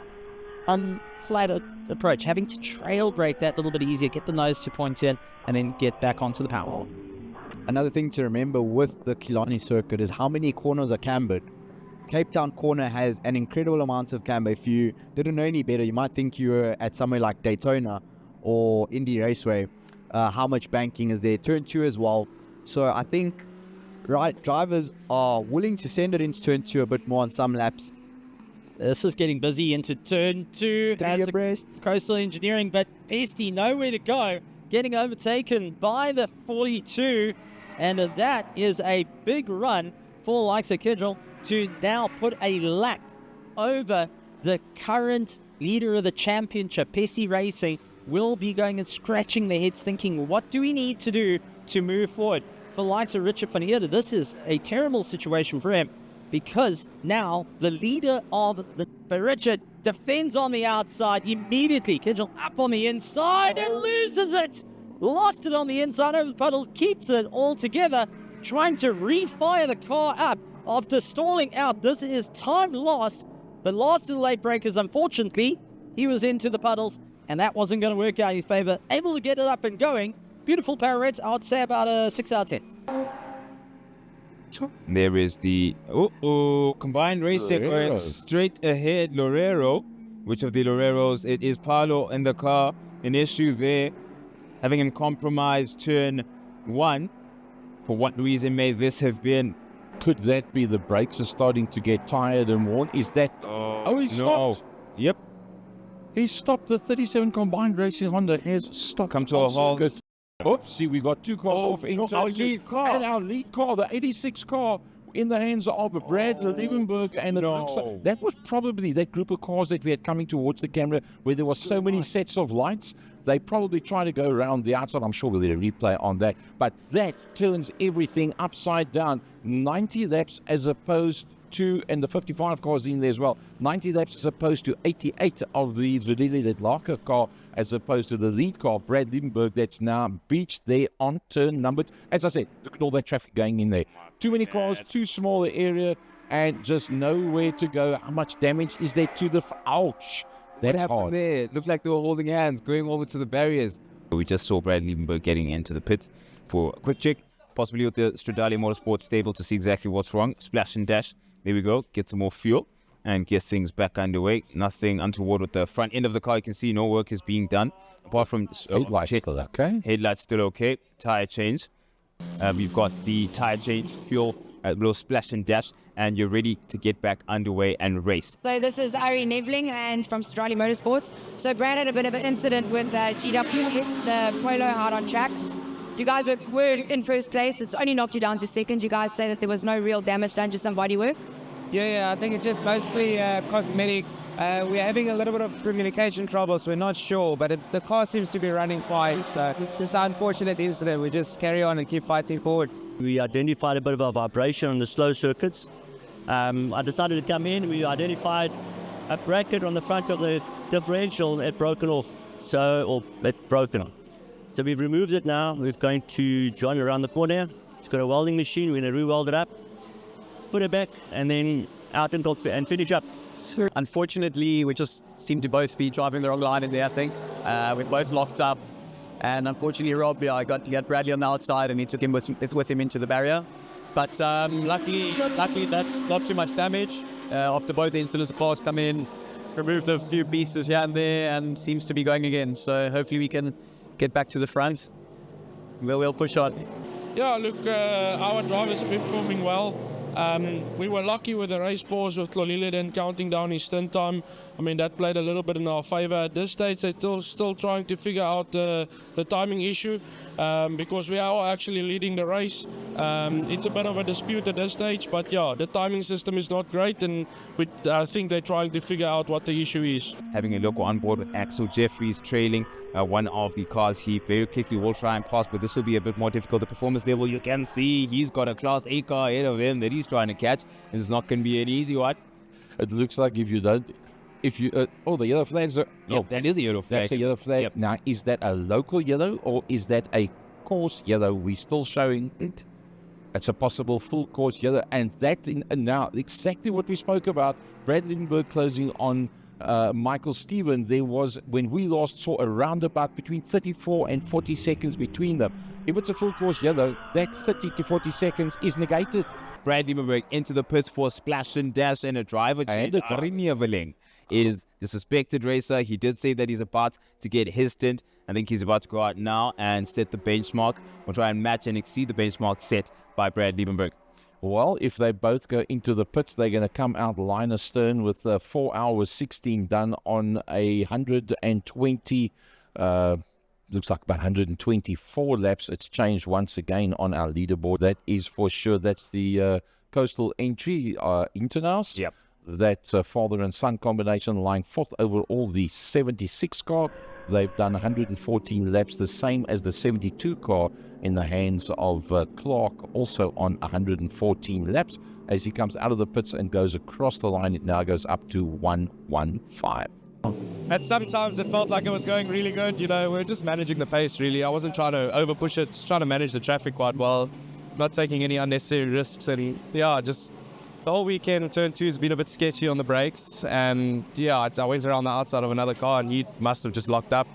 flat approach. Having to trail brake that little bit easier, get the nose to point in, and then get back onto the power. Another thing to remember with the Killarney circuit is how many corners are cambered. Cape Town corner has an incredible amount of camber. If you didn't know any better, you might think you were at somewhere like Daytona or Indy Raceway. How much banking is there? Turn 2 as well. So I think drivers are willing to send it into turn 2 a bit more on some laps. This is getting busy into turn 2. That's Coastal Engineering, but Pesty nowhere to go. Getting overtaken by the 42, and that is a big run for the likes of Kidgel to now put a lap over the current leader of the championship. Pesty Racing will be going and scratching their heads thinking, what do we need to do to move forward? For the likes of Richard van Heerden, this is a terrible situation for him, because now the leader of the Richard defends on the outside immediately. Kidgel up on the inside and loses it. Lost it on the inside over the puddles, keeps it all together, trying to refire the car up after stalling out. This is time lost, but lost to the late breakers. Unfortunately, he was into the puddles, and that wasn't going to work out in his favor. Able to get it up and going. Beautiful pirouettes. I would say about a 6 out of 10. There is the combined race set going straight ahead. Lorero, which of the Loreros? It is Paolo in the car. An issue there, having him compromise turn 1. For what reason may this have been? Could that be the brakes are starting to get tired and worn? Is that... he stopped. Yep. He stopped. The 37 combined racing Honda has stopped. Come to a halt. Oops, see, we got 2 cars off into our lead car. And our lead car, the 86 car, in the hands of Brad Liebenberg, and it looks like that was probably that group of cars that we had coming towards the camera where there was so many sets of lights. They probably try to go around the outside. I'm sure we'll get a replay on that. But that turns everything upside down. 90 laps as opposed to, and the 55 cars in there as well, 90 laps as opposed to 88 of the Zodili Ledlaka car, as opposed to the lead car, Brad Liebenberg, that's now beached there on turn number. As I said, look at all that traffic going in there. Too many cars, too small an area, and just nowhere to go. How much damage is there to the... Ouch! That's hard. There? It looked like they were holding hands, going over to the barriers. We just saw Brad Liebenberg getting into the pits for a quick check, possibly with the Stradale Motorsport stable to see exactly what's wrong. Splash and dash. There we go. Get some more fuel and get things back underway. Nothing untoward with the front end of the car. You can see no work is being done apart from headlights still okay. Headlights still okay. Tire change. We've got the tire change, fuel, a little splash and dash, and you're ready to get back underway and race. So this is Ari Nevling and from Stradale Motorsports. So Brad had a bit of an incident with GWS, the Polo out on track. You guys were in first place. It's only knocked you down to second. You guys say that there was no real damage done, just some body work? Yeah, I think it's just mostly cosmetic. We're having a little bit of communication trouble, so we're not sure, but the car seems to be running fine. So just an unfortunate incident. We just carry on and keep fighting forward. We identified a bit of a vibration on the slow circuits. I decided to come in. We identified a bracket on the front of the differential that had broken off. So we've removed it now. We're going to join it around the corner. It's got a welding machine. We're going to re-weld it up, put it back, and then out and finish up. Unfortunately, we just seem to both be driving the wrong line in there, I think. We're both locked up. And unfortunately, Rob, he got Bradley on the outside and he took him with him into the barrier. But luckily, that's not too much damage. After both incidents, the cars come in, removed a few pieces here and there, and seems to be going again. So hopefully we can get back to the front. We'll push on. Yeah, look, our drivers have been performing well. We were lucky with the race pause with Lolile then counting down his stint time. I mean, that played a little bit in our favour. At this stage, they're still trying to figure out the timing issue because we are actually leading the race. It's a bit of a dispute at this stage, but yeah, the timing system is not great, and I think they're trying to figure out what the issue is. Having a look on board with Axel Jeffries trailing one of the cars, he very quickly will try and pass, but this will be a bit more difficult. The performance level, you can see he's got a Class A car ahead of him that he's trying to catch, and it's not going to be an easy one. It looks like the yellow flags are... That is a yellow flag. That's a yellow flag. Yep. Now, is that a local yellow or is that a course yellow? We're still showing it. It's a possible full course yellow, and now exactly what we spoke about. Brad Lindbergh closing on Michael Stephen. There was, when we last saw, a roundabout between 34 and 40 seconds between them. If it's a full course yellow, that 30 to 40 seconds is negated. Brad Lindbergh into the pits for a splash and dash, and a driver is the suspected racer. He did say that he's about to get his stint. I think he's about to go out now and set the benchmark. We'll try and match and exceed the benchmark set by Brad Liebenberg. Well, if they both go into the pits, they're going to come out line astern with 4 hours 16 done on 120, looks like about 124 laps. It's changed once again on our leaderboard. That is for sure. That's the coastal entry, Internaus. Yep. That father and son combination lying fourth overall, the 76 car. They've done 114 laps, the same as the 72 car in the hands of Clark, also on 114 laps. As he comes out of the pits and goes across the line, it now goes up to 115. At sometimes it felt like it was going really good. We were just managing the pace, really. I wasn't trying to overpush it, just trying to manage the traffic quite well, not taking any unnecessary risks. And just the whole weekend, turn 2 has been a bit sketchy on the brakes. And I went around the outside of another car and he must have just locked up.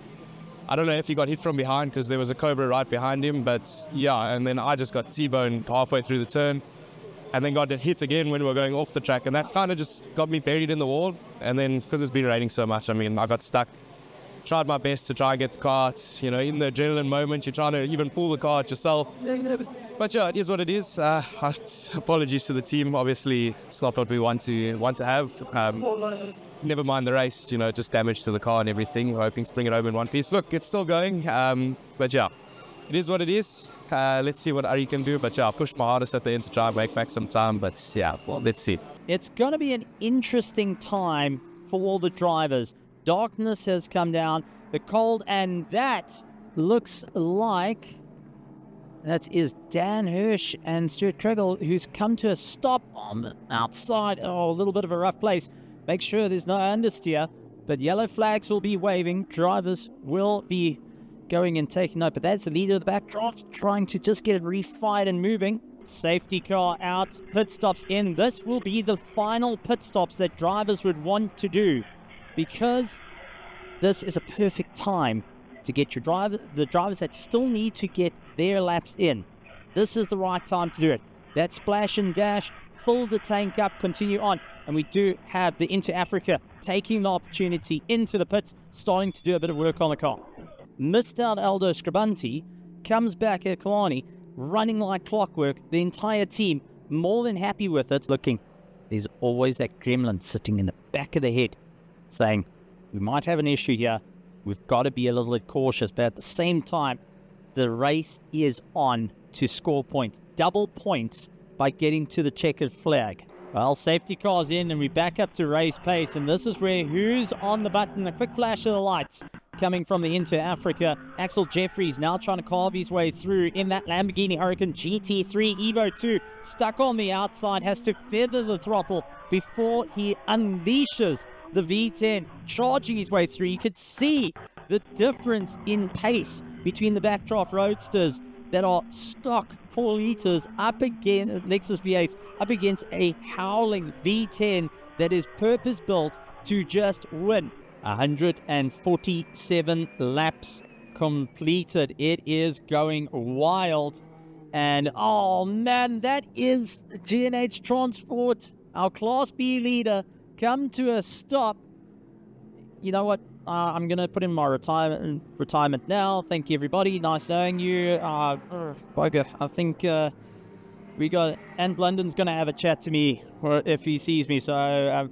I don't know if he got hit from behind because there was a Cobra right behind him, but and then I just got T-boned halfway through the turn and then got hit again when we were going off the track, and that kind of just got me buried in the wall. And then because it's been raining so much, I got stuck. Tried my best to try and get the car. In the adrenaline moment, you're trying to even pull the car at yourself. But it is what it is. Apologies to the team. Obviously, it's not what we want to have. Never mind the race, just damage to the car and everything. We're hoping to bring it home in one piece. Look, it's still going. But it is what it is. Let's see what Ari can do. But I pushed my hardest at the end to try and make back some time. But let's see. It's going to be an interesting time for all the drivers. Darkness has come down, the cold, and that looks like that is Dan Hirsch and Stuart Kregel, who's come to a stop on the outside. A little bit of a rough place. Make sure there's no understeer, but yellow flags will be waving. Drivers will be going and taking note, but that's the leader of the backdraft trying to just get it refired and moving. Safety car out, pit stops in. This will be the final pit stops that drivers would want to do, because this is a perfect time to get the drivers that still need to get their laps in. This is the right time to do it. That splash and dash, fill the tank up, continue on. And we do have the Inter Africa taking the opportunity into the pits, starting to do a bit of work on the car. Missed out Aldo Scribanti, comes back at Killarney, running like clockwork. The entire team more than happy with it. Looking, there's always that gremlin sitting in the back of the head saying, we might have an issue here. We've got to be a little bit cautious. But at the same time, the race is on to score points. Double points by getting to the checkered flag. Well, safety car's in and we back up to race pace. And this is where who's on the button. A quick flash of the lights coming from the Inter Africa. Axel Jeffries now trying to carve his way through in that Lamborghini Huracan GT3 Evo 2. Stuck on the outside, has to feather the throttle before he unleashes the V10, charging his way through. You could see the difference in pace between the backdraft roadsters that are stock 4 litres up against Lexus V8s, up against a howling V10 that is purpose-built to just win. 147 laps completed. It is going wild. And oh man, that is G&H Transport, our Class B leader, come to a stop. You know what? I'm going to put in my retirement now. Thank you, everybody. Nice knowing you. Bugger. I think we got... And London's going to have a chat to me if he sees me. So I'm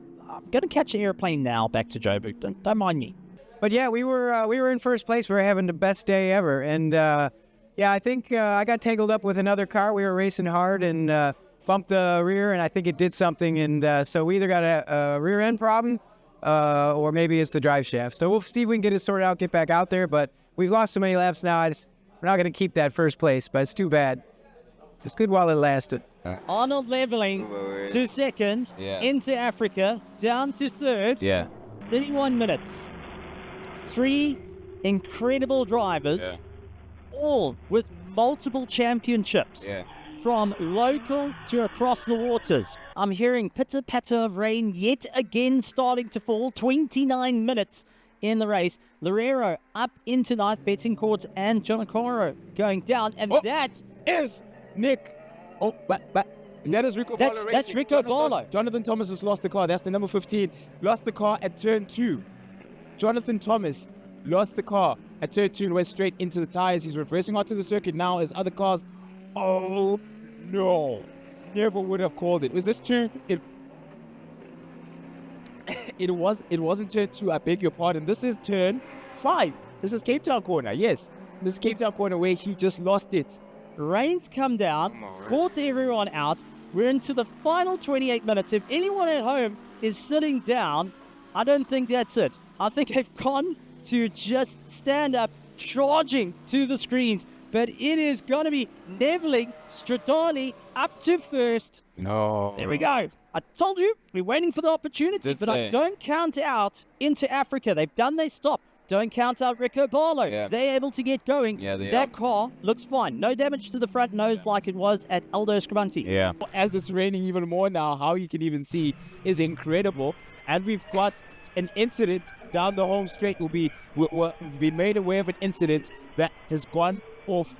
going to catch an airplane now back to Joburg. Don't mind me. But yeah, we were in first place. We were having the best day ever. And yeah, I think I got tangled up with another car. We were racing hard and bumped the rear, and I think it did something. And so we either got a rear end problem or maybe it's the drive shaft. So we'll see if we can get it sorted out, get back out there. But we've lost so many laps now, we're not going to keep that first place, but it's too bad. It's good while it lasted. Arnold leveling to second, into Africa, down to third. 31 minutes. 3 incredible drivers, all with multiple championships. From local to across the waters. I'm hearing pitter-patter of rain yet again starting to fall. 29 minutes in the race. Loureiro up into ninth, Bettencourt and Jonacoro going down. And that is Nick. That is Rico Barlow racing. That's Rico Barlow. Jonathan Thomas has lost the car. That's the number 15. Lost the car at turn 2. Jonathan Thomas lost the car at turn 2 and went straight into the tires. He's reversing onto the circuit now as other cars... Oh, no. Never would have called it. Was this turn? It wasn't turn 2, I beg your pardon. This is turn 5. This is Cape Town corner, yes. This is Cape Town corner where he just lost it. Rain's come down, caught everyone out. We're into the final 28 minutes. If anyone at home is sitting down, I don't think that's it. I think they've gone to just stand up, charging to the screens. But it is going to be Nevling, Stradali up to first. No. There we go. I told you, we're waiting for the opportunity. But I don't count out into Africa. They've done their stop. Don't count out Rico Barlow. They're able to get going. That car looks fine. No damage to the front nose like it was at Aldo Scribante. As it's raining even more now, how you can even see is incredible. And we've got an incident down the home straight. We've been made aware of an incident that has gone off.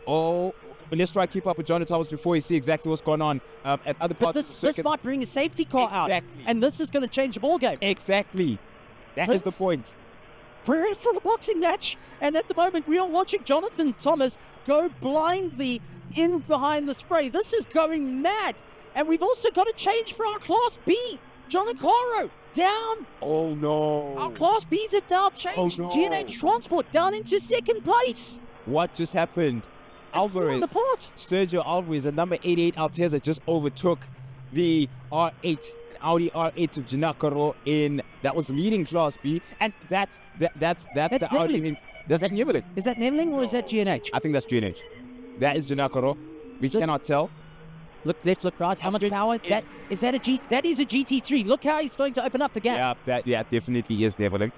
But let's try to keep up with Jonathan Thomas before we see exactly what's going on at other parts of the circuit. This might bring a safety car out. And this is going to change the ballgame. Exactly. That is the point. We're in for a boxing match. And at the moment, we are watching Jonathan Thomas go blindly in behind the spray. This is going mad. And we've also got a change for our Class B. Jonacoro down. Oh, no. Our Class Bs have now changed. Oh, no. G&H Transport down into second place. What just happened? Sergio Alvarez, the number 88 Alteza, just overtook the R8, Audi R8 of Janakaro that was leading Class B, and that's the Audi. Is that Neveling? Is that Neveling or is that G&H? I think that's G&H. That is Janakaro. We cannot tell. Look, let's look right. How much power? That is a GT3. Look how he's starting to open up the gap. Yeah, that definitely is Neveling.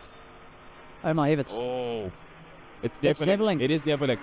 Oh my heavens. Oh. It's Neveling. It is Neveling.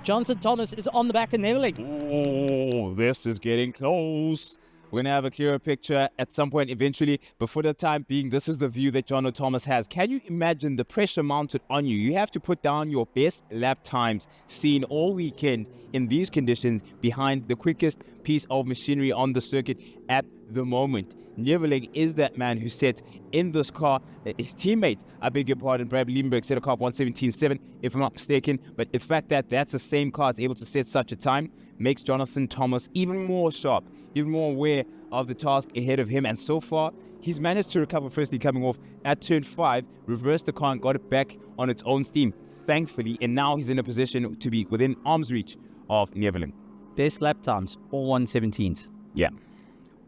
Jonathan Thomas is on the back of Neveling. Oh, this is getting close. We're going to have a clearer picture at some point eventually, but for the time being, this is the view that Jono Thomas has. Can you imagine the pressure mounted on you? You have to put down your best lap times seen all weekend in these conditions behind the quickest piece of machinery on the circuit at the moment. Neveling is that man who set in this car. His teammate, I beg your pardon, Brad Liebenberg, set a car of 117.7, if I'm not mistaken. But the fact that that's the same car is able to set such a time makes Jonathan Thomas even more sharp, even more aware of the task ahead of him. And so far, he's managed to recover, firstly coming off at turn 5, reversed the car and got it back on its own steam, thankfully. And now he's in a position to be within arm's reach of Neveling. Best lap times, all 117s. Yeah.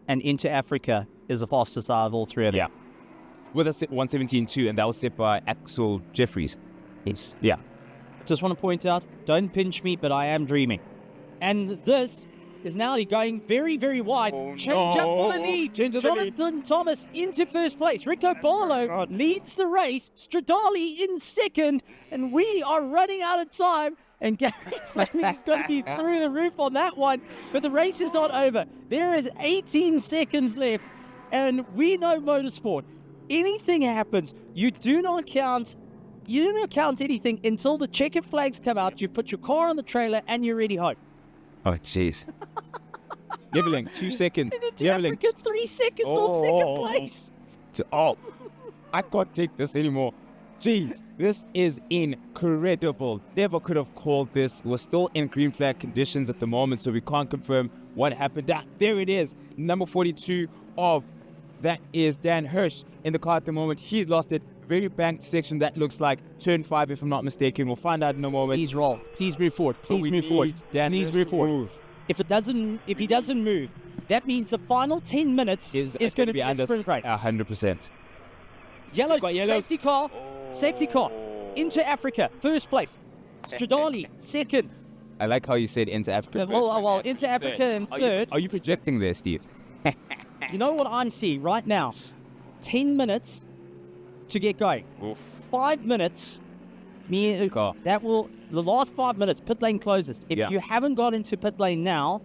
And into Africa is the fastest out of all three of them. Yeah. With a 117.2, and that was set by Axel Jeffries. Yes. Yeah. Just want to point out, don't pinch me, but I am dreaming. And this is now going very, very wide. Change up for the lead. Jonathan Thomas into first place. Rico Barlow leads the race. Stradali in second. And we are running out of time. And Gary Fleming's going to be through the roof on that one. But the race is not over. There is 18 seconds left. And we know motorsport. Anything happens, you do not count anything until the checkered flags come out. You've put your car on the trailer and you're ready home. Oh, jeez. Nibbling, 2 seconds. Nibbling. 3 seconds off second place. I can't take this anymore. Jeez, this is incredible. Never could have called this. We're still in green flag conditions at the moment, so we can't confirm what happened. There it is, number 42 of that is Dan Hirsch in the car at the moment. He's lost it. Very banked section that looks like turn 5, if I'm not mistaken. We'll find out in a moment. Please roll. Please move forward. Please move forward. Dan Please move forward. If he doesn't move, that means the final 10 minutes is going to be a sprint race. 100%. Yellow safety car. Safety car. Into Africa, first place. Stradali, second. I like how you said into Africa first. Well, into Africa in third. Are you projecting there, Steve? You know what I'm seeing right now? 10 minutes to get going. 5 minutes. The last 5 minutes, pit lane closes. If you haven't got into pit lane now,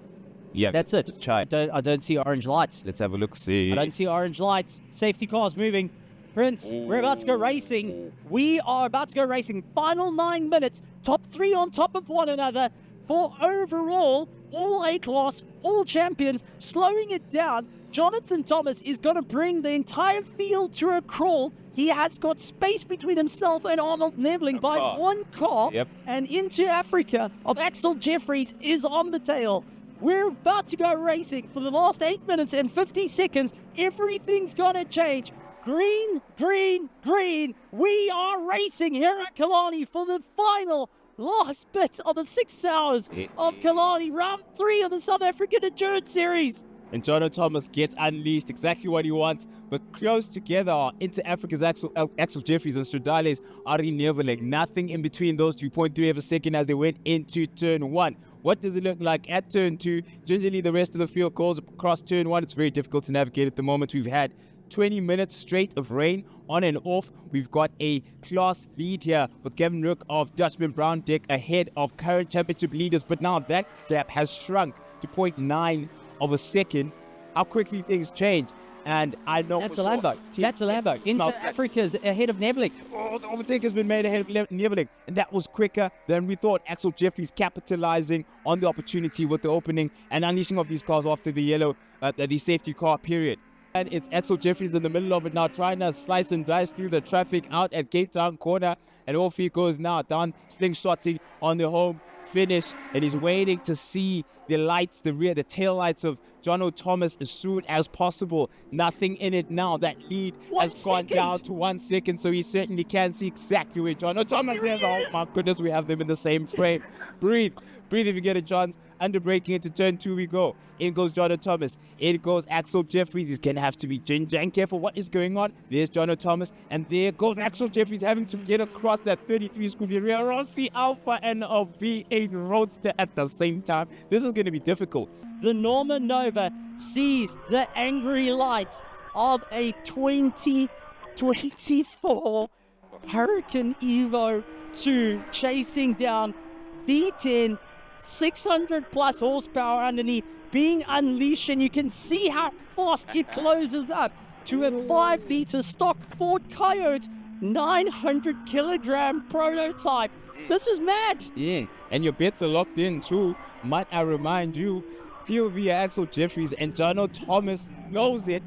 that's it. Just try. I don't see orange lights. Let's have a look. See. I don't see orange lights. Safety cars moving. Prince, we're about to go racing. We are about to go racing. Final 9 minutes. Top 3 on top of one another for overall all A-class, all champions. Slowing it down. Jonathan Thomas is going to bring the entire field to a crawl. He has got space between himself and Arnold Nevling by one car. And into Africa of Axel Jeffries is on the tail. We're about to go racing for the last 8 minutes and 50 seconds. Everything's going to change. Green, green, green. We are racing here at Killarney for the final last bit of the 6 hours of Killarney, round 3 of the South African Endurance Series. And Jono Thomas gets unleashed exactly what he wants, but close together are into Africa's Axel Jeffries and Stradale's Ari Neveling. Nothing in between those 2.3 of a second as they went into turn 1. What does it look like at turn 2? Generally, the rest of the field goes across turn 1. It's very difficult to navigate at the moment. We've had 20 minutes straight of rain on and off. We've got a class lead here with Kevin Rook of Dutchman Brown Deck ahead of current championship leaders, but now that gap has shrunk to 0.9 of a second. How quickly things change. And I know that's a Lambo. That's a Lambo. Into Africa's ahead of Neveling. Oh, the overtake has been made ahead of Neveling, and that was quicker than we thought. Axel Jeffries capitalizing on the opportunity with the opening and unleashing of these cars after the yellow, the safety car period. And it's Axel Jeffries in the middle of it now, trying to slice and dice through the traffic out at Cape Town corner, and off he goes now, down slingshotting on the home finish, and he's waiting to see the lights, the tail lights of Jono Thomas as soon as possible. Nothing in it now. That lead has gone down to 1 second, so he certainly can see exactly where Jono Thomas is. Oh my goodness, we have them in the same frame. Breathe if you get a chance. Under braking into turn 2 we go. In goes Jono Thomas. In goes Axel Jeffries. He's going to have to be careful what is going on. There's Jono Thomas. And there goes Axel Jeffries having to get across that 33 Scuderia Rossi Alpha and a V8 Roadster at the same time. This is going to be difficult. The Norma Nova sees the angry lights of a 2024 Hurricane Evo 2 chasing down V10, 600 plus horsepower underneath, being unleashed, and you can see how fast it closes up to a 5-liter stock Ford Coyote 900 kilogram prototype. This is mad. Yeah, and your bets are locked in too. Might I remind you, POV Axel Jeffries and Jono Thomas knows it.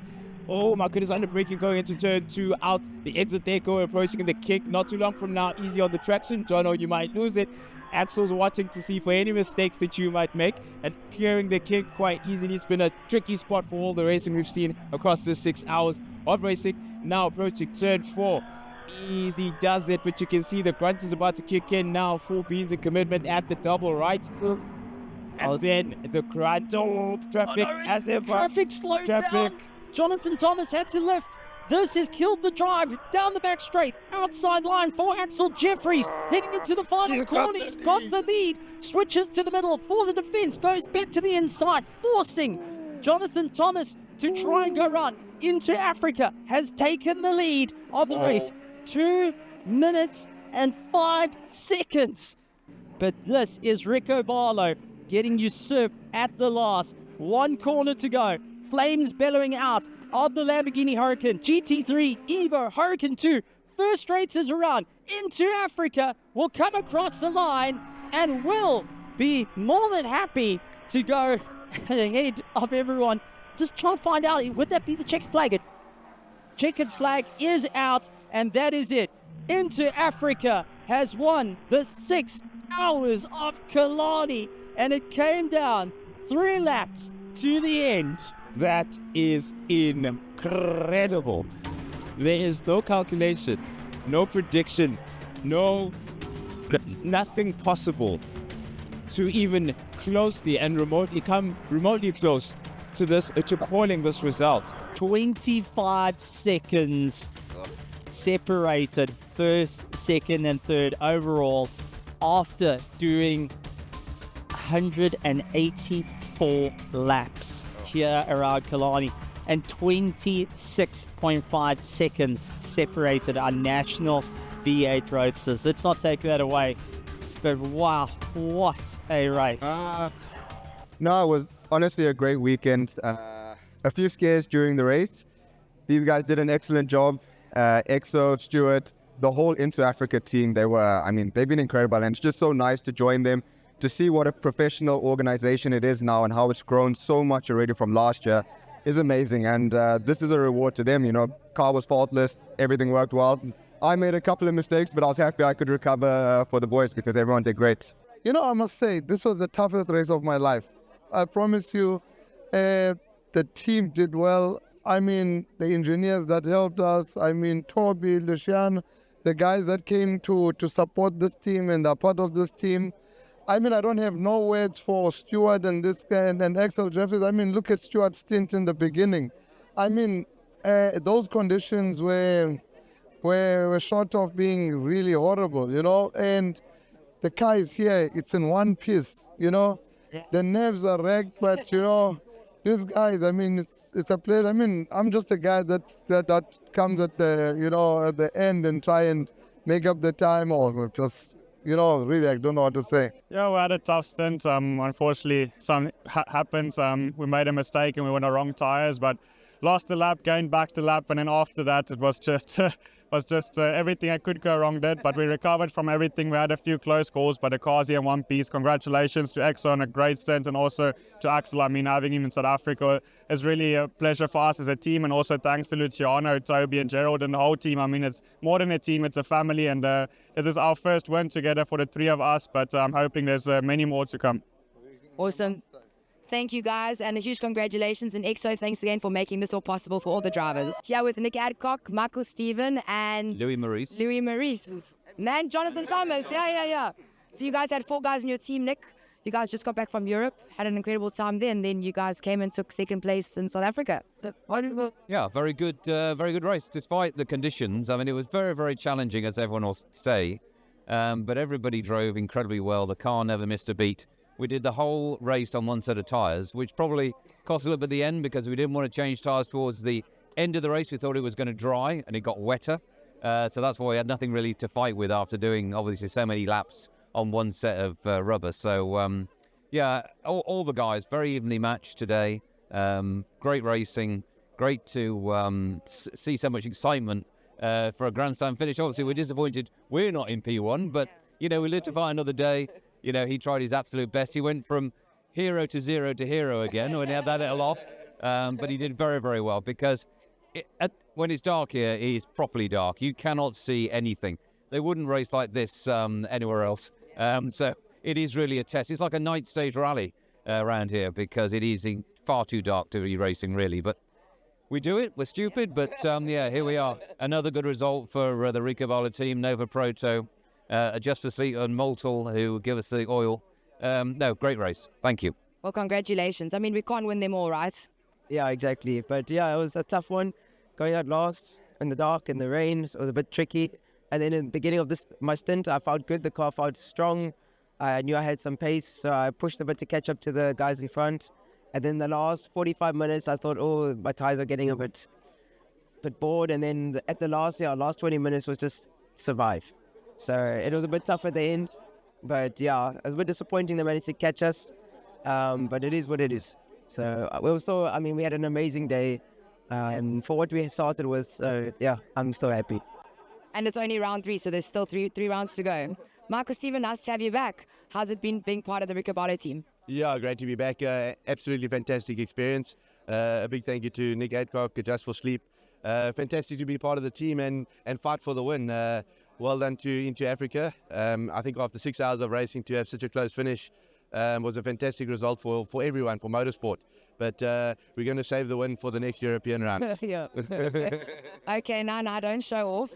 Oh my goodness, under braking going into turn 2, out the exit there, go approaching the kick. Not too long from now, easy on the traction. Jono, you might lose it. Axel's watching to see for any mistakes that you might make and clearing the kick quite easily. It's been a tricky spot for all the racing we've seen across the 6 hours of racing. Now approaching turn 4. Easy does it, but you can see the grunt is about to kick in now. Full beans and commitment at the double right. And then the grunt, traffic as ever. Traffic slowed down. Jonathan Thomas had to lift. This has killed the drive down the back straight, outside line for Axel Jeffries, heading into the final corner. He's got the lead, switches to the middle for the defense, goes back to the inside, forcing Jonathan Thomas to try and go run into Africa, has taken the lead of the race. 2 minutes and 5 seconds. But this is Rico Barlow getting usurped at the last. 1 corner to go. Flames bellowing out of the Lamborghini Huracan. GT3, Evo, Huracan 2. First races around into Africa will come across the line and will be more than happy to go ahead of everyone. Just trying to find out, would that be the checkered flag? Checkered flag is out, and that is it. Into Africa has won the 6 hours of Killarney, and it came down 3 laps to the end. That is incredible. There is no calculation, no prediction, nothing possible to even closely and remotely come remotely close to this, to calling this result. 25 seconds separated first, second, and third overall after doing 184 laps here around Killarney, and 26.5 seconds separated our national V8 roadsters. Let's not take that away, but wow, what a race. No, it was honestly a great weekend. A few scares during the race. These guys did an excellent job. Exo, Stuart, the whole Into Africa team, they've been incredible, and it's just so nice to join them, to see what a professional organization it is now and how it's grown so much already from last year is amazing. And this is a reward to them. Car was faultless, everything worked well. I made a couple of mistakes, but I was happy I could recover for the boys because everyone did great. I must say, this was the toughest race of my life. I promise you, the team did well. The engineers that helped us, Toby, Lucian, the guys that came to support this team and are part of this team. I don't have no words for Stuart and this guy and Axel Jeffries. Look at Stuart's stint in the beginning. Those conditions were short of being really horrible, and the car is here, it's in one piece, The nerves are wrecked, but these guys, it's a place. I'm just a guy that comes at the end and try and make up the time, or just, really, I don't know what to say. Yeah, we had a tough stint. Unfortunately, something happens. We made a mistake and we went on the wrong tires, but lost the lap, gained back the lap, and then after that, it was just everything I could go wrong did, but we recovered from everything. We had a few close calls, but the car's here in one piece. Congratulations to Exo on a great stint, and also to Axel. Having him in South Africa is really a pleasure for us as a team, and also thanks to Luciano, Toby, and Gerald, and the whole team. It's more than a team, it's a family, and this is our first win together for the 3 of us, but I'm hoping there's many more to come. Awesome. Thank you, guys, and a huge congratulations. And Exo, thanks again for making this all possible for all the drivers. Here with Nick Adcock, Michael Stephen, and Louis Maurice. Man, Jonathan Thomas. Yeah. So you guys had 4 guys in your team, Nick. You guys just got back from Europe, had an incredible time there, and then you guys came and took second place in South Africa. Yeah, very good race, despite the conditions. It was very, very challenging, as everyone will say, but everybody drove incredibly well. The car never missed a beat. We did the whole race on one set of tyres, which probably cost a little bit at the end because we didn't want to change tyres towards the end of the race. We thought it was going to dry, and it got wetter. So that's why we had nothing really to fight with after doing, obviously, so many laps on one set of rubber. So, all the guys, very evenly matched today. Great racing. Great to see so much excitement for a grandstand finish. Obviously, we're disappointed we're not in P1, but, we live to fight another day. He tried his absolute best. He went from hero to zero to hero again when he had that little off. But he did very, very well because when it's dark here, it is properly dark. You cannot see anything. They wouldn't race like this anywhere else. So it is really a test. It's like a night stage rally around here because it is far too dark to be racing, really. But we do it. We're stupid. But, here we are. Another good result for the Rico Barlow team, Nova Proto. Justice League and Moltel, who give us the oil. Great race. Thank you. Well, congratulations. We can't win them all, right? Yeah, exactly. But yeah, it was a tough one. going out last in the dark, in the rain. So it was a bit tricky. And then in the beginning of my stint, I felt good. The car felt strong. I knew I had some pace, so I pushed a bit to catch up to the guys in front. And then the last 45 minutes, I thought, oh, my tires are getting a bit bored. And then at the last 20 minutes was just survive. So it was a bit tough at the end. But yeah, it was a bit disappointing they managed to catch us. But it is what it is. So we had an amazing day. And for what we started with, so yeah, I'm so happy. And it's only round 3, so there's still three rounds to go. Marco, Steven, nice to have you back. How's it been being part of the Riccobardo team? Yeah, great to be back. Absolutely fantastic experience. A big thank you to Nick Adcock, Just for Sleep. Fantastic to be part of the team and fight for the win. Well done to Into Africa. I think after 6 hours of racing to have such a close finish was a fantastic result for everyone, for motorsport. But we're going to save the win for the next European round. Yeah. Okay, now don't show off.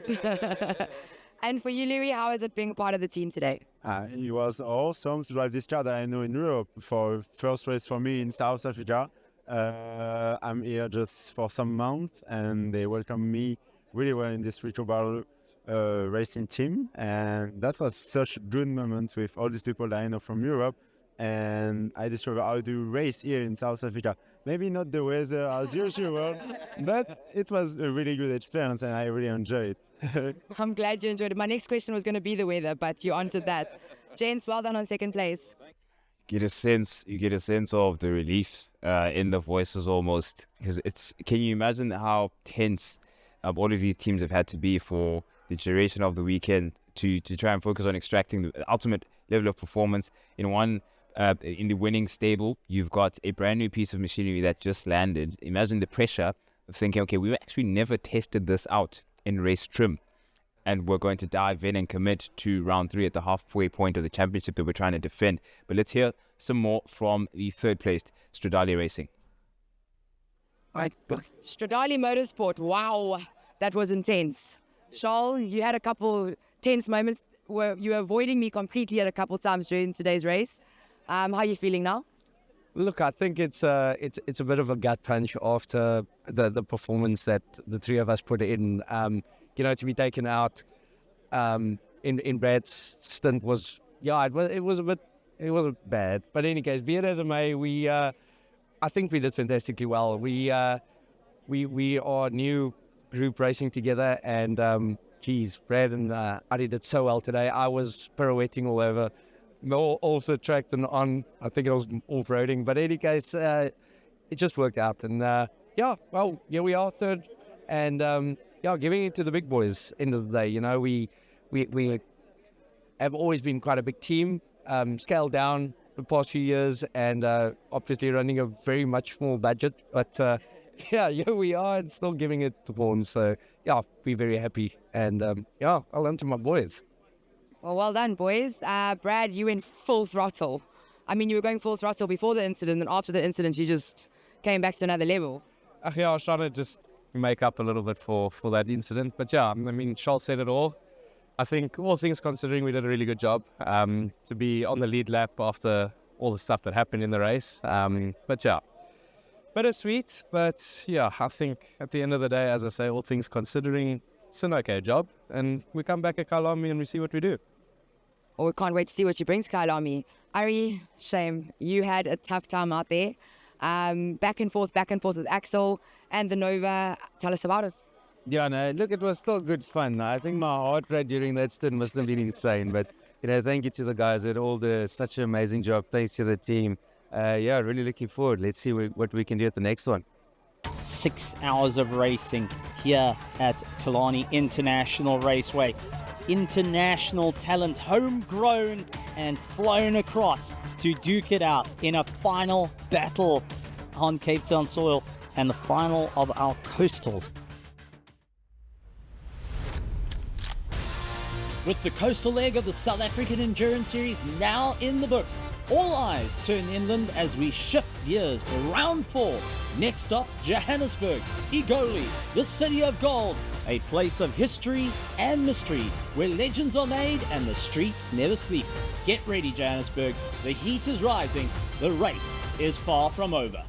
And for you, Louis, how is it being part of the team today? It was awesome to drive this car that I know in Europe for first race for me in South Africa. I'm here just for some months, and they welcomed me really well in this Riccobardo racing team. And that was such a good moment with all these people that I know from Europe. And I discovered how to race here in South Africa. Maybe not the weather as usual, but it was a really good experience and I really enjoyed it. I'm glad you enjoyed it. My next question was going to be the weather, but you answered that. James, well done on second place. You get a sense of the release in the voices almost, because can you imagine how tense all of these teams have had to be for the duration of the weekend to try and focus on extracting the ultimate level of performance in the winning stable. You've got a brand new piece of machinery that just landed. Imagine the pressure of thinking, okay, we've actually never tested this out in race trim, and we're going to dive in and commit to round 3 at the halfway point of the championship that we're trying to defend. But let's hear some more from the third placed Stradale Racing. Stradale Motorsport, wow, that was intense. Charles, you had a couple tense moments where you were avoiding me completely at a couple times during today's race. How are you feeling now? Look, I think it's a bit of a gut punch after the performance that the three of us put in. To be taken out in Brad's stint was it was bad. But in any case, be it as it may, I think we did fantastically well. We are new group racing together, and Brad and Adi did so well today. I was pirouetting all over. More off the track than on. I think it was off-roading. But in any case, it just worked out. And here we are, third. And giving it to the big boys end of the day. We have always been quite a big team, scaled down the past few years, and obviously running a very much small budget. But here we are and still giving it the horns. So we're very happy. And well done to my boys. Well done, boys. Brad, you went full throttle. I mean, you were going full throttle before the incident, and after the incident, you just came back to another level. I was trying to just make up a little bit for that incident. But Charles said it all. I think all things considering, we did a really good job to be on the lead lap after all the stuff that happened in the race. Bittersweet. But I think at the end of the day, as I say, all things considering, it's an okay job. And we come back at Killarney and we see what we do. Well, we can't wait to see what you bring to Killarney. Ari, shame. You had a tough time out there. Back and forth with Axel and the Nova. Tell us about it. Look, it was still good fun. I think my heart rate during that stint must have been insane. But, thank you to the guys that all did such an amazing job. Thanks to the team. Really looking forward. Let's see what we can do at the next one. 6 hours of racing here at Killarney International Raceway. International talent, homegrown and flown across to duke it out in a final battle on Cape Town soil and the final of our coastals. With the coastal leg of the South African Endurance Series now in the books, all eyes turn inland as we shift gears for round 4. Next stop, Johannesburg, Igoli, the city of gold, a place of history and mystery where legends are made and the streets never sleep. Get ready, Johannesburg. The heat is rising. The race is far from over.